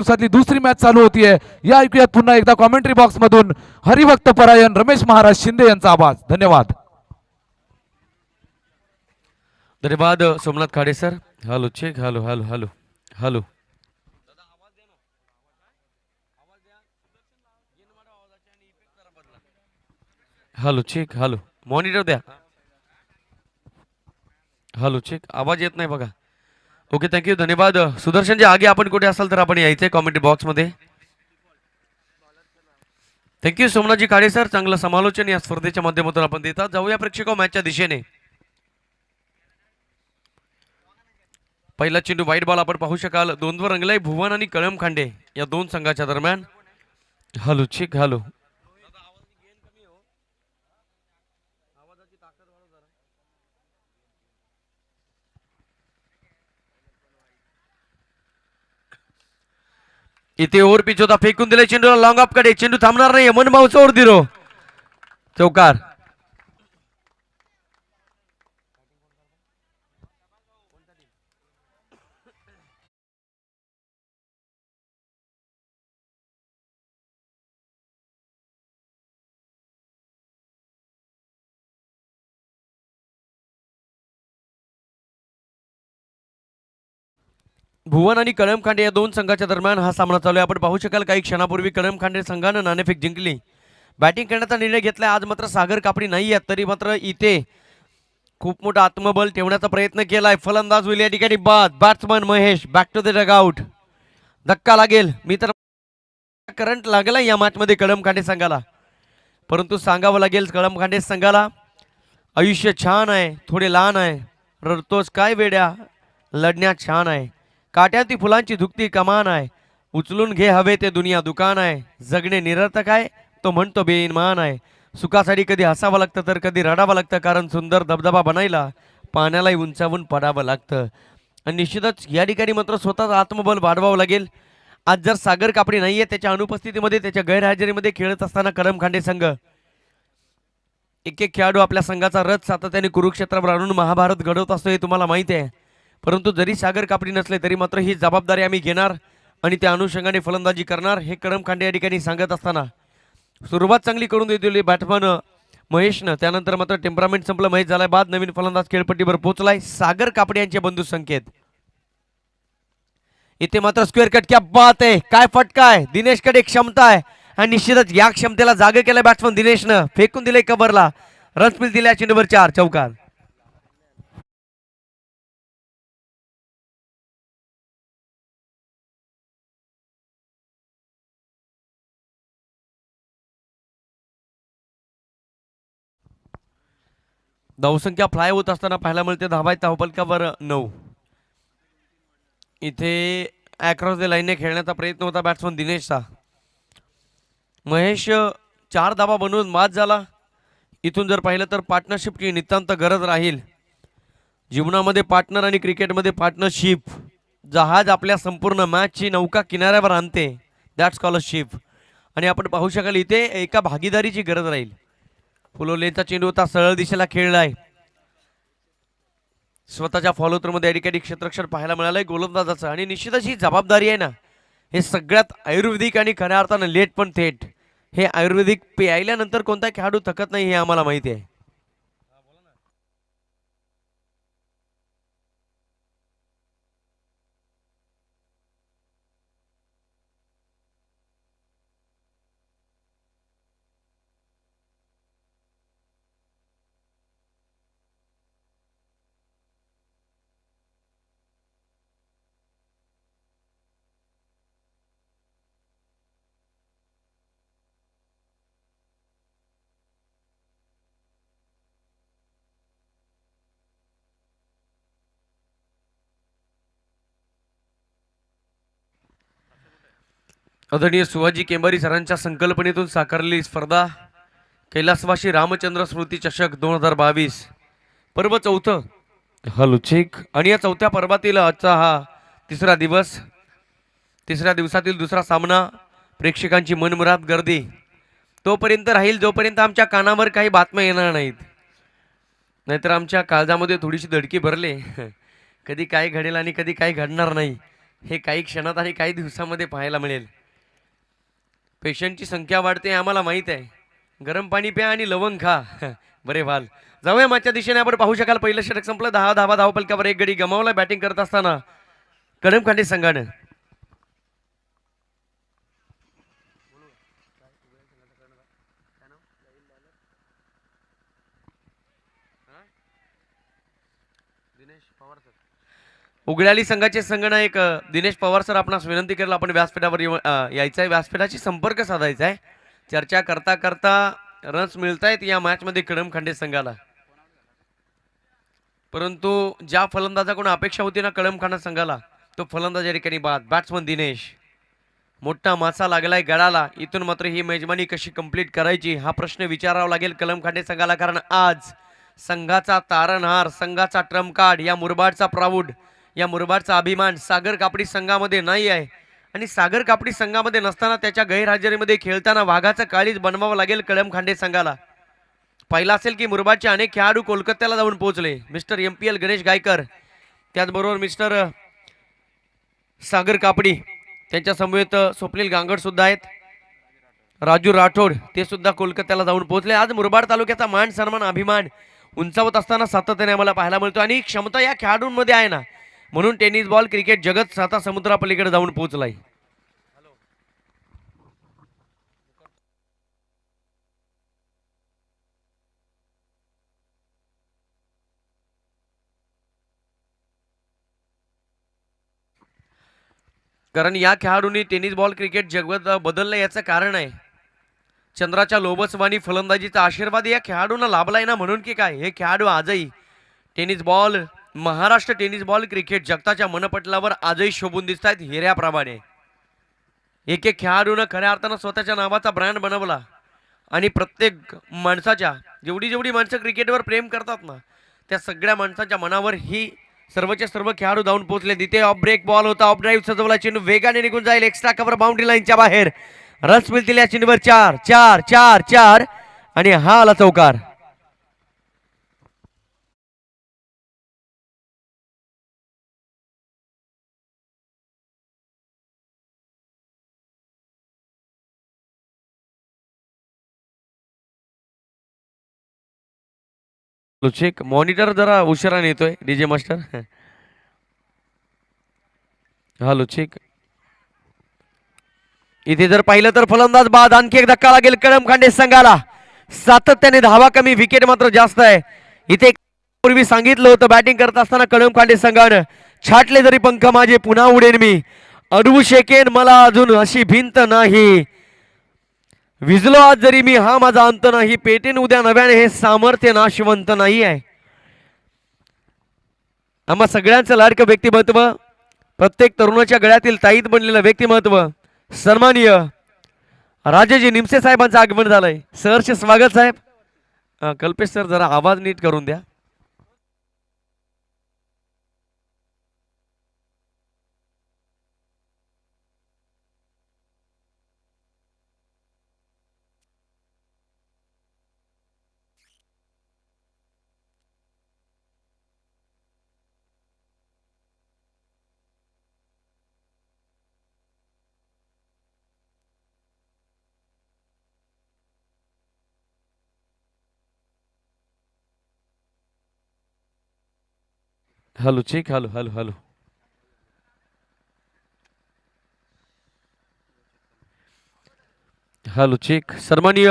दिवसातली दुसरी मॅच चालू होतीये. या ऐकूयात पुन्हा एकदा कॉमेंट्री बॉक्स मधून हरिभक्त परायण रमेश महाराज शिंदे यांचा आवाज. धन्यवाद. धन्यवाद Somnath Khade sir. Hello check. Hello hello hello hello. Hello check. Hello monitor द्या. Hello check. आवाज येत नाही बघा. ओके थँक्यू धन्यवाद. सुदर्शनजी आगे आपण कुठे असाल तर आपण यायचंय कॉमेंट्री बॉक्समध्ये. Thank you Somnathji Khade sir. चांगलं समालोचन या स्पर्धेच्या माध्यमातून आपण देतात. जाऊया प्रेक्षक मॅचच्या दिशेने. पहिला चेंडू वाईट बॉल आपण पाहू शकाल. दोनवर रंगलाय भुवन आणि कळम खांडे या दोन संघाच्या दरम्यान. Hello check. हॅलो इथे ओव्हर पिच होता. फेकून दिले चेंडूला लॉंग ऑफ कडे. चेंडू थांबणार नाही. मनभावचा ओव्हर दिरो चौकार. भुवन आणि कळम खांडे या दोन संघाच्या दरम्यान हा सामना चालू आहे. आपण पाहू शकाल काही क्षणापूर्वी कळम खांडे संघानं नाणेफेक जिंकली. बॅटिंग करण्याचा निर्णय घेतलाय. आज मात्र सागर कापडी नाही आहेत. तरी मात्र इथे खूप मोठा आत्मबल ठेवण्याचा प्रयत्न केलाय. फलंदाज होईल या ठिकाणी बाद. Batsman Mahesh back to the dugout. धक्का लागेल. मी तर करंट लागला या मॅच मध्ये कळम खांडे संघाला. परंतु सांगावं लागेल कळम खांडे संघाला आयुष्य छान आहे. थोडे लहान आहे. रडतोस काय वेड्या. लढण्यात छान आहे. काट्याती फुलांची धुकती कमान आहे. उचलून घे हवे ते दुनिया दुकान आहे. जगणे निरर्थक आहे. तो म्हणतो बेईमान आहे. सुखासाठी कधी हसावं लागतं तर कधी रडावं लागतं. कारण सुंदर धबधबा बनायला पाण्यालाही उंचावून पडावं लागतं. आणि निश्चितच या ठिकाणी मात्र स्वतःच आत्मबल वाढवावं लागेल. आज जर सागर कापडी नाहीये त्याच्या अनुपस्थितीमध्ये त्याच्या गैरहजेरीमध्ये खेळत असताना कळम खांडे संघ एक एक खेळाडू आपल्या संघाचा रथ सातत्याने कुरुक्षेत्रावर आणून महाभारत घडवत असतो हे तुम्हाला माहिती आहे. परंतु जरी सागर कापडी नसले तरी मात्र ही जबाबदारी आम्ही घेणार आणि त्या अनुषंगाने फलंदाजी करणार हे कळम खांडे या ठिकाणी सांगत असताना सुरुवात चांगली करून दिली बॅट्समन महेशनं. त्यानंतर मात्र टेम्परामेंट संपलं. महेश झालाय बाद. नवीन फलंदाज खेळपट्टीवर पोहोचलाय सागर कापडे यांचे बंधू संकेत. इथे मात्र स्क्वेअर कट. क्या बात आहे. काय फटका आहे. दिनेशकडे क्षमता आहे आणि निश्चितच या क्षमतेला जागे केलं बॅट्समन दिनेशनं. फेकून दिले कबरला. रन स्पीड दिल्या चेंडूवर 4 चौकार. धावसंख्या फ्लाय होत असताना पाहायला मिळते. धाबाय धावपलकावर 9. इथे अक्रॉस द लाईनने खेळण्याचा प्रयत्न होता बॅट्समन दिनेशचा. महेश 4 धाबा बनवून बाद झाला. इथून जर पाहिलं तर पार्टनरशिपची नितांत गरज राहील जीवनामध्ये. पार्टनर आणि क्रिकेटमध्ये पार्टनरशिप. जहाज आपल्या संपूर्ण मॅचची नौका किनाऱ्यावर आणते. That scholarship. आणि आपण पाहू शकाल इथे एका भागीदारीची गरज राहील. फुलवलेचा चेंडू होता. सरळ दिशेला खेळलाय. स्वतःच्या फॉलोथ्रूमध्ये अडीकडी क्षेत्ररक्षण पाहायला मिळालंय गोलंदाजाचं. आणि निश्चितच ही जबाबदारी आहे ना. हे सगळ्यात आयुर्वेदिक आणि खऱ्या अर्थानं लेट पण थेट. हे आयुर्वेदिक प्यायल्यानंतर कोणता खेळाडू थकत नाही हे आम्हाला माहिती आहे. आदरणीय शिवाजी केंबारी सरांच्या संकल्पनेतून साकारलेली स्पर्धा कैलासवासी रामचंद्र स्मृती चषक 2022 पर्व 4. Hello check. आणि या 4थ्या पर्वातील आजचा हा तिसरा दिवस. तिसऱ्या दिवसातील दुसरा सामना. प्रेक्षकांची मनमुराद गर्दी तोपर्यंत राहील जोपर्यंत आमच्या कानावर काही बातम्या येणार नाहीत. नाहीतर आमच्या काळजामध्ये थोडीशी धडकी भरले. कधी काय घडेल आणि कधी काय घडणार नाही हे काही क्षणात आणि काही दिवसामध्ये पाहायला मिळेल. पेशंटची संख्या वाढते हे आम्हाला माहीत आहे. गरम पाणी प्या आणि लवंग खा. बरे व्हाल. जाऊया मागच्या दिशेने. आपण पाहू शकाल पहिलं षटक संपलं. 10 धावा धावपलकावर एक गडी गमावला बॅटिंग करत असताना कळमखांडे संघानं. उघड्याली संघाचे संघनायक दिनेश पवार सर आपणास विनंती केलं आपण व्यासपीठावर यायचं आहे. व्यासपीठाशी संपर्क साधायचा आहे. चर्चा करता करता रन्स मिळत आहेत या मॅचमध्ये कळमखांडे संघाला. परंतु ज्या फलंदाजाकडून अपेक्षा होती ना कळमखांडे संघाला तो फलंदाज या ठिकाणी बाद. बॅट्समन दिनेश. मोठा मासा लागलाय गडाला. इथून मात्र ही मेजबानी कशी कंप्लीट करायची हा प्रश्न विचारावा लागेल कळमखांडे संघाला. कारण आज संघाचा तारणहार, संघाचा ट्रम्प कार्ड, या मुरबाडचा प्राऊड, या मुरबाडचा अभिमान सागर कापडी संघामध्ये नाही आहे. आणि सागर कापडी संघामध्ये नसताना त्याच्या गैरहजेरीमध्ये खेळताना वाघाचं काळीज बनवावं लागेल कळमखांडे संघाला. पाहिलं असेल की मुरबाडचे अनेक खेळाडू कोलकात्याला जाऊन पोहोचले. मिस्टर MPL गणेश गायकर, त्याचबरोबर मिस्टर सागर कापडी, त्यांच्या समवेत स्वप्नील गांगड सुद्धा आहेत. राजू राठोड ते सुद्धा कोलकात्याला जाऊन पोहोचले. आज मुरबाड तालुक्याचा मान सन्मान अभिमान उंचावत असताना सातत्याने आम्हाला पाहायला मिळतो. आणि क्षमता या खेळाडूंमध्ये आहे ना, म्हणून टेनिस बॉल क्रिकेट जगत साता समुद्रापलीकडे जाऊन पोहोचलाय. कारण या खेळाडूंनी टेनिस बॉल क्रिकेट जगत बदललं. याचं कारण आहे चंद्राच्या लोबसवानी फलंदाजीचा आशीर्वाद या खेळाडूंना लाभलाय ना, म्हणून की काय हे खेळाडू आजही tennis ball, Maharashtra tennis ball cricket जगताच्या मनपटलावर आजही शोभून दिसत आहेत हिऱ्याप्रमाणे. एक एक खेळाडूनं खऱ्या अर्थानं स्वतःच्या नावाचा ब्रँड बनवला. आणि प्रत्येक माणसाच्या जेवढी जेवढी माणसं क्रिकेटवर प्रेम करतात ना, त्या सगळ्या माणसाच्या मनावर ही सर्वच्या सर्व खेळाडू जाऊन पोहोचले. तिथे ऑफ ब्रेक बॉल होता. ऑफ ड्राईव्ह सजवला चेंडू वेगाने निघून जाईल. एक्स्ट्रा कव्हर बाउंड्री लाईनच्या बाहेर. रन्स मिळतील या चेंडूवर. 4 4 4 4 आणि हा आला चौकार. चेक मॉनिटर जरा उशिरा येतोय डीजे मास्टर. Hello check. इथे जर पाहिलं तर फलंदाज बाद. आणखी एक धक्का लागेल कळमखांडे संघाला. सातत्याने धावा कमी, विकेट मात्र जास्त आहे. इथे पूर्वी सांगितलं होतं बॅटिंग करत असताना कळमखांडे संघानं छाटले जरी पंख माझे पुन्हा उडेन मी, अडवू शकेन मला अजून अशी भिंत नाही, विजलो आज जरी मी हा माझा अंत नाही, पेटेन उद्या नव्याने हे सामर्थ्य नाशवंत नाही आहे. आम्हा सगळ्यांचं लाडकं व्यक्तिमत्व, प्रत्येक तरुणाच्या गळ्यातील ताईत बनलेलं व्यक्तिमत्व, सन्माननीय राजेजी निमसे साहेबांचं आगमन झालंय. सहर्ष स्वागत साहेब. कल्पेश सर जरा आवाज नीट करून द्या. Hello check. Hello hello hello. Hello check. सन्माननीय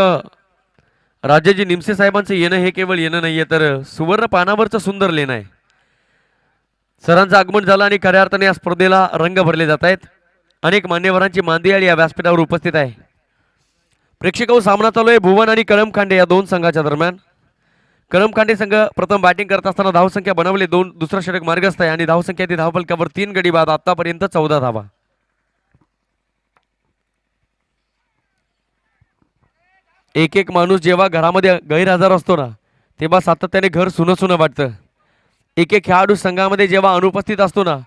राजाजी निमसे साहेबांचं येणं हे केवळ येणं नाहीये, तर सुवर्ण पानावरचं सुंदर लेणं आहे. सरांचं आगमन झालं आणि खऱ्या अर्थाने या स्पर्धेला रंग भरले जात आहेत. अनेक मान्यवरांची मांदियाळी या व्यासपीठावर उपस्थित आहे. प्रेक्षक सामना चालू आहे भुवन आणि कळमखांडे या दोन संघाच्या दरम्यान. कळमखांडे संघ प्रथम बॅटिंग करत असताना धावसंख्या बनवली 2, दुसरा षटक मार्गस्थ आहे आणि धावसंख्या ती धावफलकावर 3 गडी बाद. आतापर्यंत 14 धावा. एक एक माणूस जेव्हा घरामध्ये गैरहजर असतो ना, तेव्हा सातत्याने घर सुनं सुनं वाटतं. एक एक खेळाडू संघामध्ये जेव्हा अनुपस्थित असतो ना,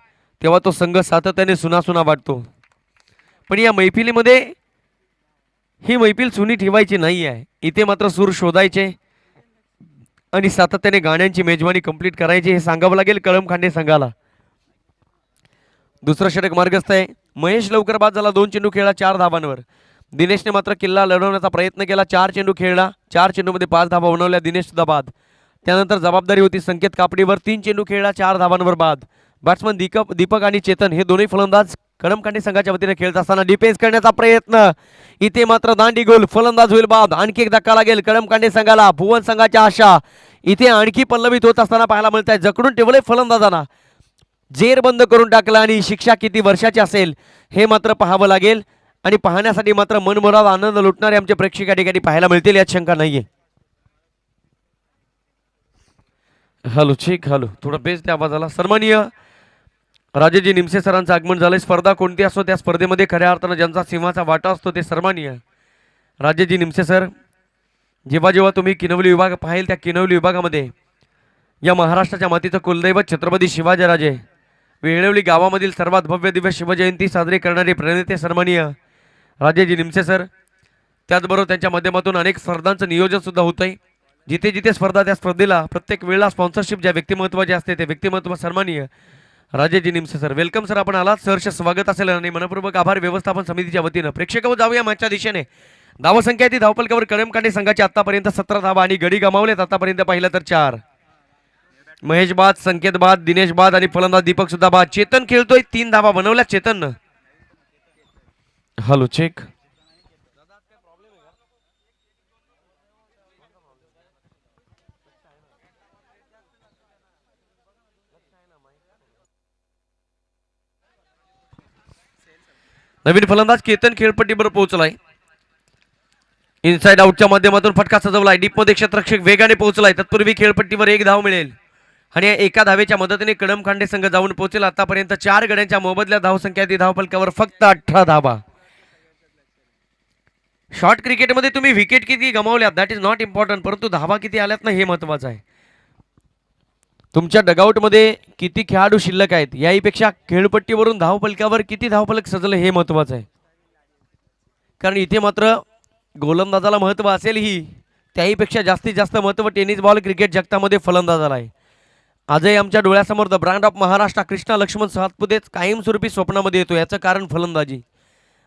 तेव्हा तो संघ सातत्याने सुना सुना वाटतो. पण या मैफिलीमध्ये ही मैफिल सुनी ठेवायची नाही आहे. इथे मात्र सूर शोधायचे आणि सातत्याने गाण्यांची मेजवानी कंप्लीट करायची हे सांगावं लागेल कळमखांडे संघाला. दुसरं षटक मार्गस्थ आहे. महेश लवकर बाद झाला, 2 चेंडू खेळला 4 धाबांवर. दिनेशने मात्र किल्ला लढवण्याचा प्रयत्न केला, 4 चेंडू खेळला, 4 चेंडूमध्ये 5 धाबा बनवल्या. दिनेश सुद्धा बाद. त्यानंतर जबाबदारी होती संकेत कापडीवर, 3 चेंडू खेळला, 4 धाबांवर बाद. बॅट्समन दीपक आणि चेतन हे दोन्ही फलंदाज कळमकांडी संघाच्या वतीने खेळत असताना डिफेन्स करण्याचा प्रयत्न. इथे मात्र दांडी गोल, फलंदाज होईल बाद. आणखी एक धक्का लागेल कळमकांडी संघाला. भुवन संघाच्या आशा इथे आणखी पल्लवित होत असताना पाहायला मिळत आहे. जकडून ठेवले फलंदाजांना, जेर बंद करून टाकला आणि शिक्षा किती वर्षाची असेल हे मात्र पाहावं लागेल. आणि पाहण्यासाठी मात्र मनमुराद आनंद लुटणारे आमचे प्रेक्षक या ठिकाणी पाहायला मिळतील, यात शंका नाहीये. हॅलो चेक, हॅलो थोडा बेस त्या आवाजाला. सन्माननीय राजेजी निमसे सरांचं आगमन झालंय. स्पर्धा कोणती असो त्या स्पर्धेमध्ये खऱ्या अर्थानं ज्यांचा सिंहाचा वाटा असतो ते सन्माननीय राजेजी निमसे सर. जेव्हा जेव्हा तुम्ही किनवली विभाग पाहिल त्या किनवली विभागामध्ये या महाराष्ट्राच्या मातीचं कुलदैवत छत्रपती शिवाजीराजे वेळवली गावामधील सर्वात भव्य दिव्य शिवजयंती साजरी करणारे प्रणेते सन्माननीय राजेजी निमसे सर. त्याचबरोबर त्यांच्या माध्यमातून अनेक स्पर्धांचं नियोजन सुद्धा होतंय. जिथे जिथे स्पर्धा त्या स्पर्धेला प्रत्येक वेळेला स्पॉन्सरशिप ज्या व्यक्तिमत्वाचे असते ते व्यक्तिमत्व सन्माननीय राजेजी निमसे सर. वेलकम सर, आपण आलात. सहर्ष स्वागत असेल आणि मनपूर्वक आभार व्यवस्थापन समितीच्या वतीनं. प्रेक्षकांवर जाऊया मॅचच्या दिशेने. धावसंख्या ती धावपलकावर कळमकांडी संघाची आतापर्यंत 17 धावा आणि गडी गमावलेत आतापर्यंत पाहिलं तर 4. महेश बाद, संकेत बाद, दिनेश बाद आणि फलंदाज दीपक सुद्धा बाद. चेतन खेळतोय, 3 धावा बनवल्या चेतन. Hello check. नवीन फलंदाज केतन खेळपट्टीबरोबर पोहोचलाय. इनसाइड आउटच्या माध्यमातून फटका सजवलाय. डीप मध्ये क्षेत्ररक्षक वेगाने पोहोचलाय. तत्पूर्वी खेळपट्टीवर 1 धाव मिळेल आणि एका धावेच्या मदतीने कळमखांडे संघ जाऊन पोहोचेल. आतापर्यंत 4 गड्यांच्या मोबदल्या धावसंख्या ती धावफलकावर फक्त 18 धावा. शॉर्ट क्रिकेटमध्ये तुम्ही विकेट किती गमावल्यात दॅट इज नॉट इम्पॉर्टंट, परंतु धावा किती आल्यात ना हे महत्वाचं आहे. तुमच्या डगआउटमध्ये किती खेळाडू शिल्लक आहेत याहीपेक्षा खेळपट्टीवरून धावफलकावर किती धावफलक सजले हे महत्वाचं आहे. कारण इथे मात्र गोलंदाजाला महत्व असेल ही त्याहीपेक्षा जास्तीत जास्त महत्व टेनिस बॉल क्रिकेट जगतामध्ये फलंदाजाला आहे. आजही आमच्या डोळ्यासमोर the brand of Maharashtra Krishna Laxman Satpute कायमस्वरूपी स्वप्नामध्ये येतो. याचं कारण फलंदाजी.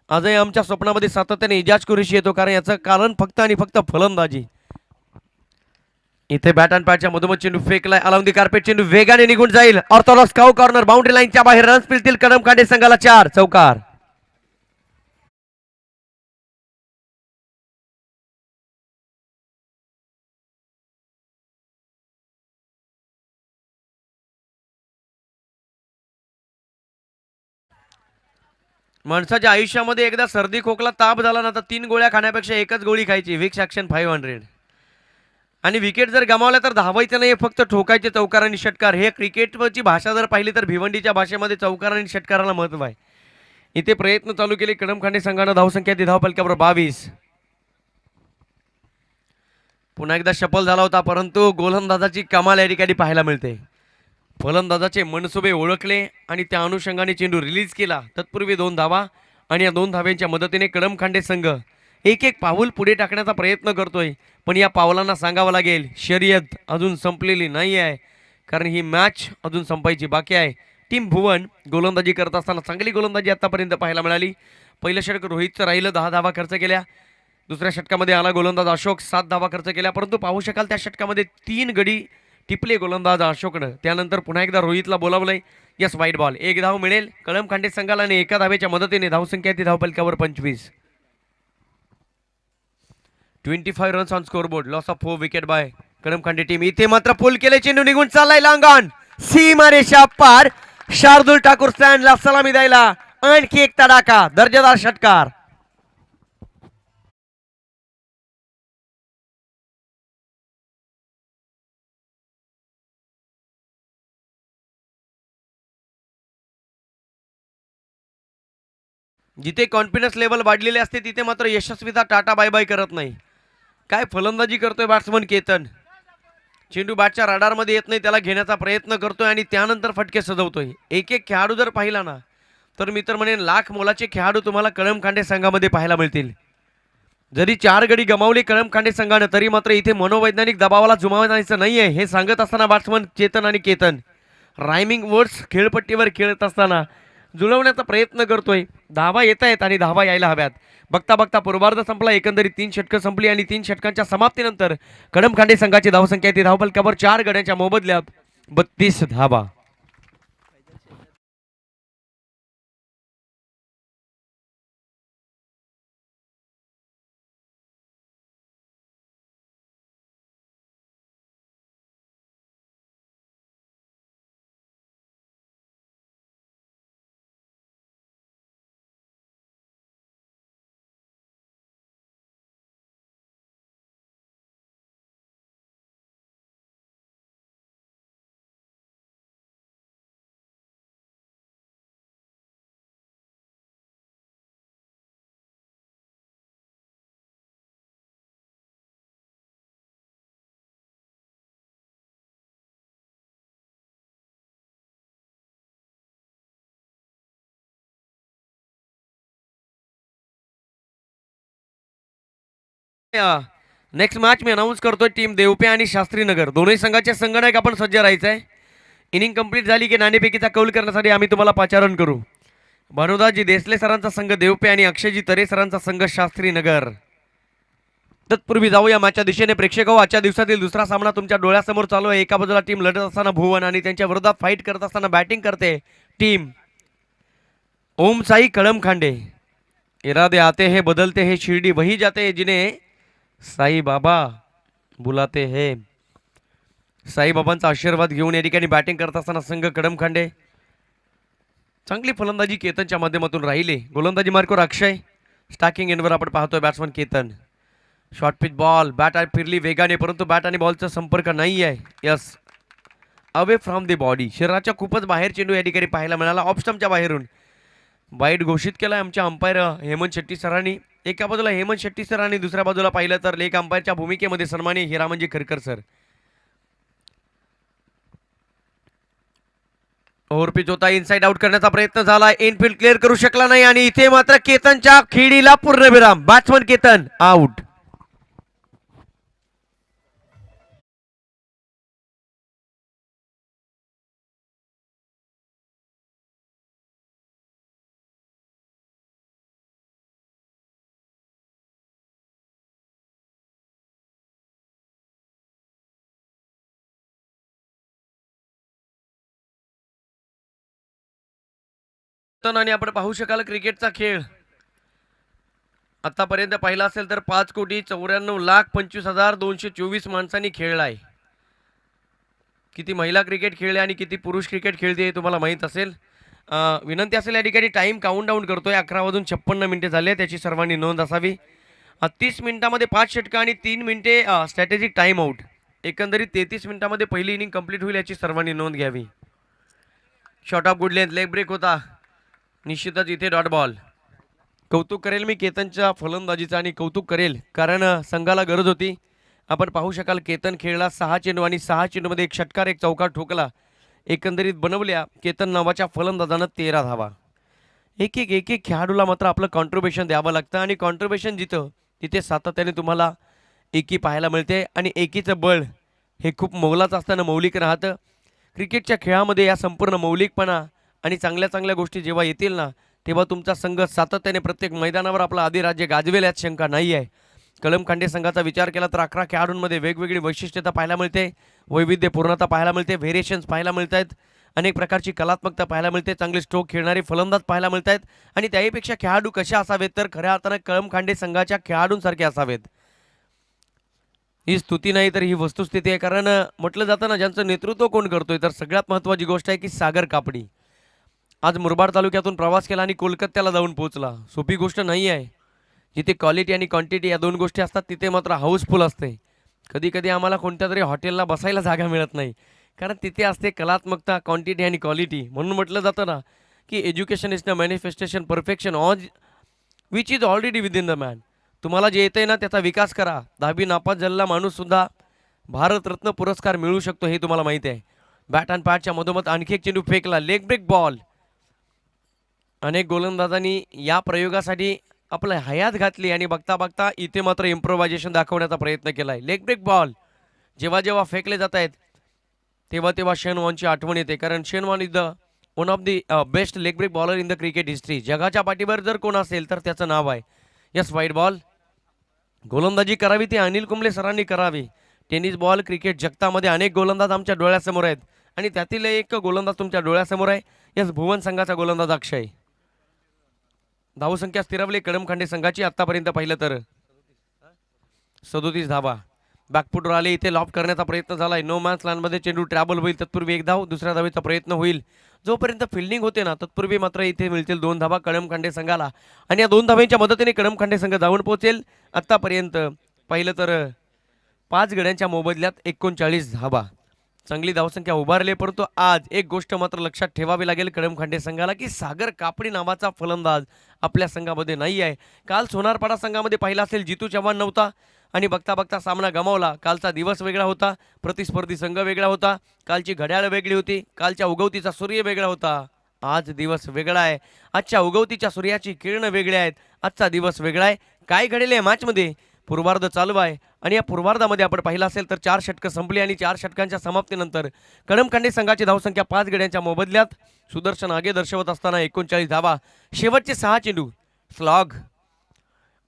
आजही आमच्या स्वप्नामध्ये सातत्याने इजाज कुरेशी येतो, कारण याचं कारण फक्त आणि फक्त फलंदाजी. इथे बॅट अँड पॅडच्या मधोमध चेंडू फेकलाय. अलाउन दी कार्पेट चेंडू वेगाने निघून जाईल. ऑर्थोडॉक्स काऊ कॉर्नर बाउंड्री लाईनच्या बाहेर रन्स मिळतील कळमकांडे संघाला 4. चौकार. माणसाच्या आयुष्यामध्ये एकदा सर्दी खोकला ताप झाला ना तर 3 गोळ्या खाण्यापेक्षा एकच गोळी खायची, विक्स ॲक्शन 500. आणि विकेट जर गमावल्या तर धावायचं नाही, फक्त ठोकायचे चौकार आणि षटकार. हे क्रिकेटची भाषा जर पाहिली तर भिवंडीच्या भाषेमध्ये चौकार आणि षटकाराला महत्व आहे. इथे प्रयत्न चालू केले कळमखांडे संघानं. धावसंख्या ती धावपलकावर 22. पुन्हा एकदा शफल झाला होता, परंतु गोलंदाजाची कमाल या ठिकाणी पाहायला मिळते. फलंदाजाचे मनसुबे ओळखले आणि त्या अनुषंगाने चेंडू रिलीज केला. तत्पूर्वी 2 धावा आणि या 2 धाव्यांच्या मदतीने कळमखांडे संघ एक पाऊल पुढे टाकण्याचा प्रयत्न करतोय. पण या पावलांना सांगावं लागेल शर्यत अजून संपलेली नाही आहे, कारण ही मॅच अजून संपायची बाकी आहे. टीम भुवन गोलंदाजी करत असताना चांगली गोलंदाजी आतापर्यंत पाहायला मिळाली. पहिलं षटक रोहितचं राहिलं, 10 धावा खर्च केल्या. दुसऱ्या षटकामध्ये आला गोलंदाज अशोक, 7 धावा खर्च केल्या. परंतु पाहू शकाल त्या षटकामध्ये 3 गडी टिपले गोलंदाज अशोकनं. त्यानंतर पुन्हा एकदा रोहितला बोलावलंय. यस, वाईट बॉल. 1 धाव मिळेल कळमखांडे संघाला आणि एका धावेच्या मदतीने धावसंख्या ती धावपलकावर 25. 25 runs on scoreboard. Loss of 4 wicket by Kalamkhande team. इथे मात्र पुल केले, चेंडू निघून चाललाय लांगॉन सीमारेषा पार. शार्दुल ठाकूर स्टँडला सलामी द्यायला आणखी एक तडाखा, दर्जेदार षटकार. जिथे कॉन्फिडन्स लेवल वाढलेले असते तिथे मात्र यशस्वीता टाटा बाय बाय करत नाही. काय फलंदाजी करतोय बॅट्समन केतन. चेंडू बॅटच्या राडारमध्ये येत नाही, त्याला घेण्याचा प्रयत्न करतोय आणि त्यानंतर फटके सजवतोय. एक खेळाडू जर पाहिला ना तर मी तर म्हणेन लाख मोलाचे खेळाडू तुम्हाला कळमखांडे संघामध्ये पाहायला मिळतील. जरी 4 गडी गमावले कळमखांडे संघानं तरी मात्र इथे मनोवैज्ञानिक दबावाला जुमावायचं नाहीये हे सांगत असताना बॅट्समन चेतन आणि केतन रायमिंग वर्ड्स खेळपट्टीवर खेळत असताना जुळवण्याचा प्रयत्न करतोय. धावा येत आहेत आणि धावा यायला हव्यात. बघता बघता पूर्वार्ध संपला. एकंदरीत 3 षटकं संपली आणि 3 षटकांच्या समाप्तीनंतर कदमखांडे संघाची धावसंख्या ती धावफलकावर 4 गड्यांच्या मोबदल्यात 32 धावा. नेक्स्ट मॅच मी अनाऊन्स करतोय. टीम देवपे आणि शास्त्रीनगर दोन्ही संघाचे संघनायक आपण सज्ज राहायचं आहे. इनिंग कंप्लीट झाली की नाणेफेकीचा कौल करण्यासाठी आम्ही तुम्हाला पाचारण करू. भानुदाजी देसले सरांचा संघ देवपे आणि अक्षयजी तरे सरांचा संघ शास्त्रीनगर. तत्पूर्वी जाऊया मॅचच्या दिशेने. प्रेक्षक हो, आजच्या दिवसातील दुसरा सामना तुमच्या डोळ्यासमोर चालू आहे. एका बाजूला टीम लढत असताना भुवन आणि त्यांच्या विरोधात फाईट करत असताना बॅटिंग करते टीम ओम साई कळमखांडे. इरादे आते हैं बदलते हैं शिरडी वही जाते हैं जिन्हें साई बाबा बुलाते हैं. साईबाबांचा आशीर्वाद घेऊन या ठिकाणी बॅटिंग करत असताना संघ कदमखांडे. चांगली फलंदाजी केतनच्या माध्यमातून राहिली. गोलंदाजी मार्कवर अक्षय. स्टॅकिंग एंडवर आपण पाहतोय batsman Ketan. Short pitch ball. Bat फिरली वेगाने परंतु बॅट आणि बॉलचा संपर्क नाही आहे. Yes, away from the body. शरीराच्या खूपच बाहेर चेंडू या ठिकाणी पाहायला मिळाला. ऑफ स्टंपच्या बाहेरून वाईट घोषित केला आमच्या अंपायर हेमंत शेट्टी सरांनी. एका बाजूला हेमंत शेट्टी सर आणि दुसऱ्या बाजूला पाहिलं तर लेग अंपायरच्या भूमिकेमध्ये सन्माननीय हिरामनजी खरकर सर. ओव्हरपिच होता. इनसाइड आउट करण्याचा प्रयत्न झाला. इनफिल्ड क्लिअर करू शकला नाही आणि इथे मात्र केतनच्या खेळीला पूर्णविराम. Batsman Ketan out. आणि आपण पाहू शकाल क्रिकेटचा खेळ आतापर्यंत पाहिला असेल तर 5,94,25,224 माणसांनी खेळला आहे. किती महिला क्रिकेट खेळले आणि किती पुरुष क्रिकेट खेळते हे तुम्हाला माहीत असेल. विनंती असेल या ठिकाणी टाईम काउंट डाऊन करतोय. 11:56 झाले. त्याची सर्वांनी नोंद असावी. 30 मिनिटामध्ये 5 षटकं आणि 3 मिनिटे स्ट्रॅटेजिक टाइम आउट. एकंदरीत 33 मिनिटामध्ये पहिली इनिंग कंप्लीट होईल याची सर्वांनी नोंद घ्यावी. Short of good length. Leg break होता. निश्चितच इथे डॉट बॉल. कौतुक करेल मी केतनच्या फलंदाजीचं आणि कौतुक करेल कारण संघाला गरज होती. आपण पाहू शकाल केतन खेळला 6 चेंडू आणि 6 चेंडूमध्ये एक षटकार एक चौकार ठोकला. एकंदरीत बनवल्या केतन नावाच्या फलंदाजानं 13 धावा. एक एक खेळाडूला मात्र आपलं कॉन्ट्रीब्युशन द्यावं लागतं आणि कॉन्ट्रीब्युशन जिथं तिथे सातत्याने तुम्हाला एकी पाहायला मिळते आणि एकीचं बळ हे खूप मोलाचं असताना मौलिक राहतं. क्रिकेटच्या खेळामध्ये या संपूर्ण मौलिकपणा आणि चांगल्या चांगल्या गोष्टी जेव्हा येतील ना तेव्हा तुमचा संघ सातत्याने प्रत्येक मैदानावर आपला अधिराज्य गाजवेल यात शंका नाही आहे. कळमखांडे संघाचा विचार केला तर 11 खेळाडूंमध्ये वेगवेगळी वैशिष्ट्यता पाहायला मिळते. वैविध्यपूर्णता पाहायला मिळते. व्हेरिएशन्स पाहायला मिळत आहेत. अनेक प्रकारची कलात्मकता पाहायला मिळते. चांगले स्ट्रोक खेळणारे फलंदाज पाहायला मिळत आहेत आणि त्याहीपेक्षा खेळाडू कशा असावेत तर खऱ्या अर्थानं कळमखांडे संघाच्या खेळाडूंसारखे असावेत. ही स्तुती नाही तर ही वस्तुस्थिती आहे. कारण म्हटलं जातं ना ज्यांचं नेतृत्व कोण करतोय तर सगळ्यात महत्त्वाची गोष्ट आहे की सागर कापडी आज मुरबाड तालुक्यातून प्रवास केला आणि कोलकात्याला जाऊन पोहोचला. सोपी गोष्ट नाही आहे. जिथे क्वालिटी आणि क्वांटिटी या दोन गोष्टी असतात तिथे मात्र हाऊसफुल असते. कधी कधी आम्हाला कोणत्या तरी हॉटेलला बसायला जागा मिळत नाही कारण तिथे असते कलात्मकता, क्वांटिटी आणि क्वालिटी. म्हणून म्हटलं जातं ना की education is the manifestation perfection of which is already within the man. तुम्हाला जे येतं आहे ना त्याचा विकास करा. 10वी नापास झालेला माणूससुद्धा भारतरत्न पुरस्कार मिळू शकतो हे तुम्हाला माहिती आहे. बॅट अँड पॅडच्या मधोमध आणखी एक चेंडू फेकला. Leg break ball. अनेक गोलंदाजांनी या प्रयोगासाठी आपलं हयात घातली आणि बघता बघता इथे मात्र इम्प्रोव्हायझेशन दाखवण्याचा प्रयत्न केला आहे. लेग ब्रेक बॉल जेव्हा जेव्हा फेकले जात आहेत तेव्हा तेव्हा शेन वॉनची आठवण येते कारण Shane Warne is the one of the best leg break bowler in the cricket history. जगाच्या पाठीवर जर कोण असेल तर त्याचं नाव आहे. यस, वाईट बॉल. गोलंदाजी करावी ती अनिल कुंबळे सरांनी करावी. टेनिस बॉल क्रिकेट जगतामध्ये अनेक गोलंदाज आमच्या डोळ्यासमोर आहेत आणि त्यातील एक गोलंदाज तुमच्या डोळ्यासमोर आहे. यस, भुवन संघाचा गोलंदाज अक्षय. धावसंख्या स्थिरावली कडमखांडे संघाची आतापर्यंत पाहिलं तर 37 धावा. बॅकफुटवर आले, इथे लॉफ्ट करण्याचा प्रयत्न झालाय. नो मॅन्स लँडमध्ये चेंडू ट्रॅव्हल होईल, तत्पूर्वी एक धाव. दुसऱ्या धावेचा प्रयत्न होईल. जोपर्यंत फिल्डिंग होते ना तत्पूर्वी मात्र इथे मिळतील 2 धावा कडमखांडे संघाला आणि या 2 धावांच्या मदतीने कडमखांडे संघ जाऊन पोहोचेल. आतापर्यंत पाहिलं तर 5 गड्यांच्या मोबदल्यात 39 धावा. चांगली धावसंख्या उभारली, परंतु आज एक गोष्ट मात्र लक्षात ठेवावी लागेल कडमखांडे संघाला की सागर कापडी नावाचा फलंदाज आपल्या संघामध्ये नाही आहे. काल सोनारपाडा संघामध्ये पाहिला असेल जितू चव्हाण नव्हता आणि बघता बघता सामना गमावला. कालचा दिवस वेगळा होता, प्रतिस्पर्धी संघ वेगळा होता, कालची घड्याळ वेगळी होती, कालच्या उगवतीचा सूर्य वेगळा होता. आज दिवस वेगळा आहे. आजच्या उगवतीच्या सूर्याची किरणं वेगळी आहेत. आजचा दिवस वेगळा आहे. काय घडेल या मॅचमध्ये? पूर्वार्ध चालू आहे आणि या पूर्वार्धामध्ये आपण पाहिलं असेल तर 4 षटकं संपली आणि 4 षटकांच्या समाप्तीनंतर कडमखांडे संघाची धावसंख्या 5 गड्यांच्या मोबदल्यात सुदर्शन आगे दर्शवत असताना 39 धावा. शेवटचे 6 चेंडू स्लॉग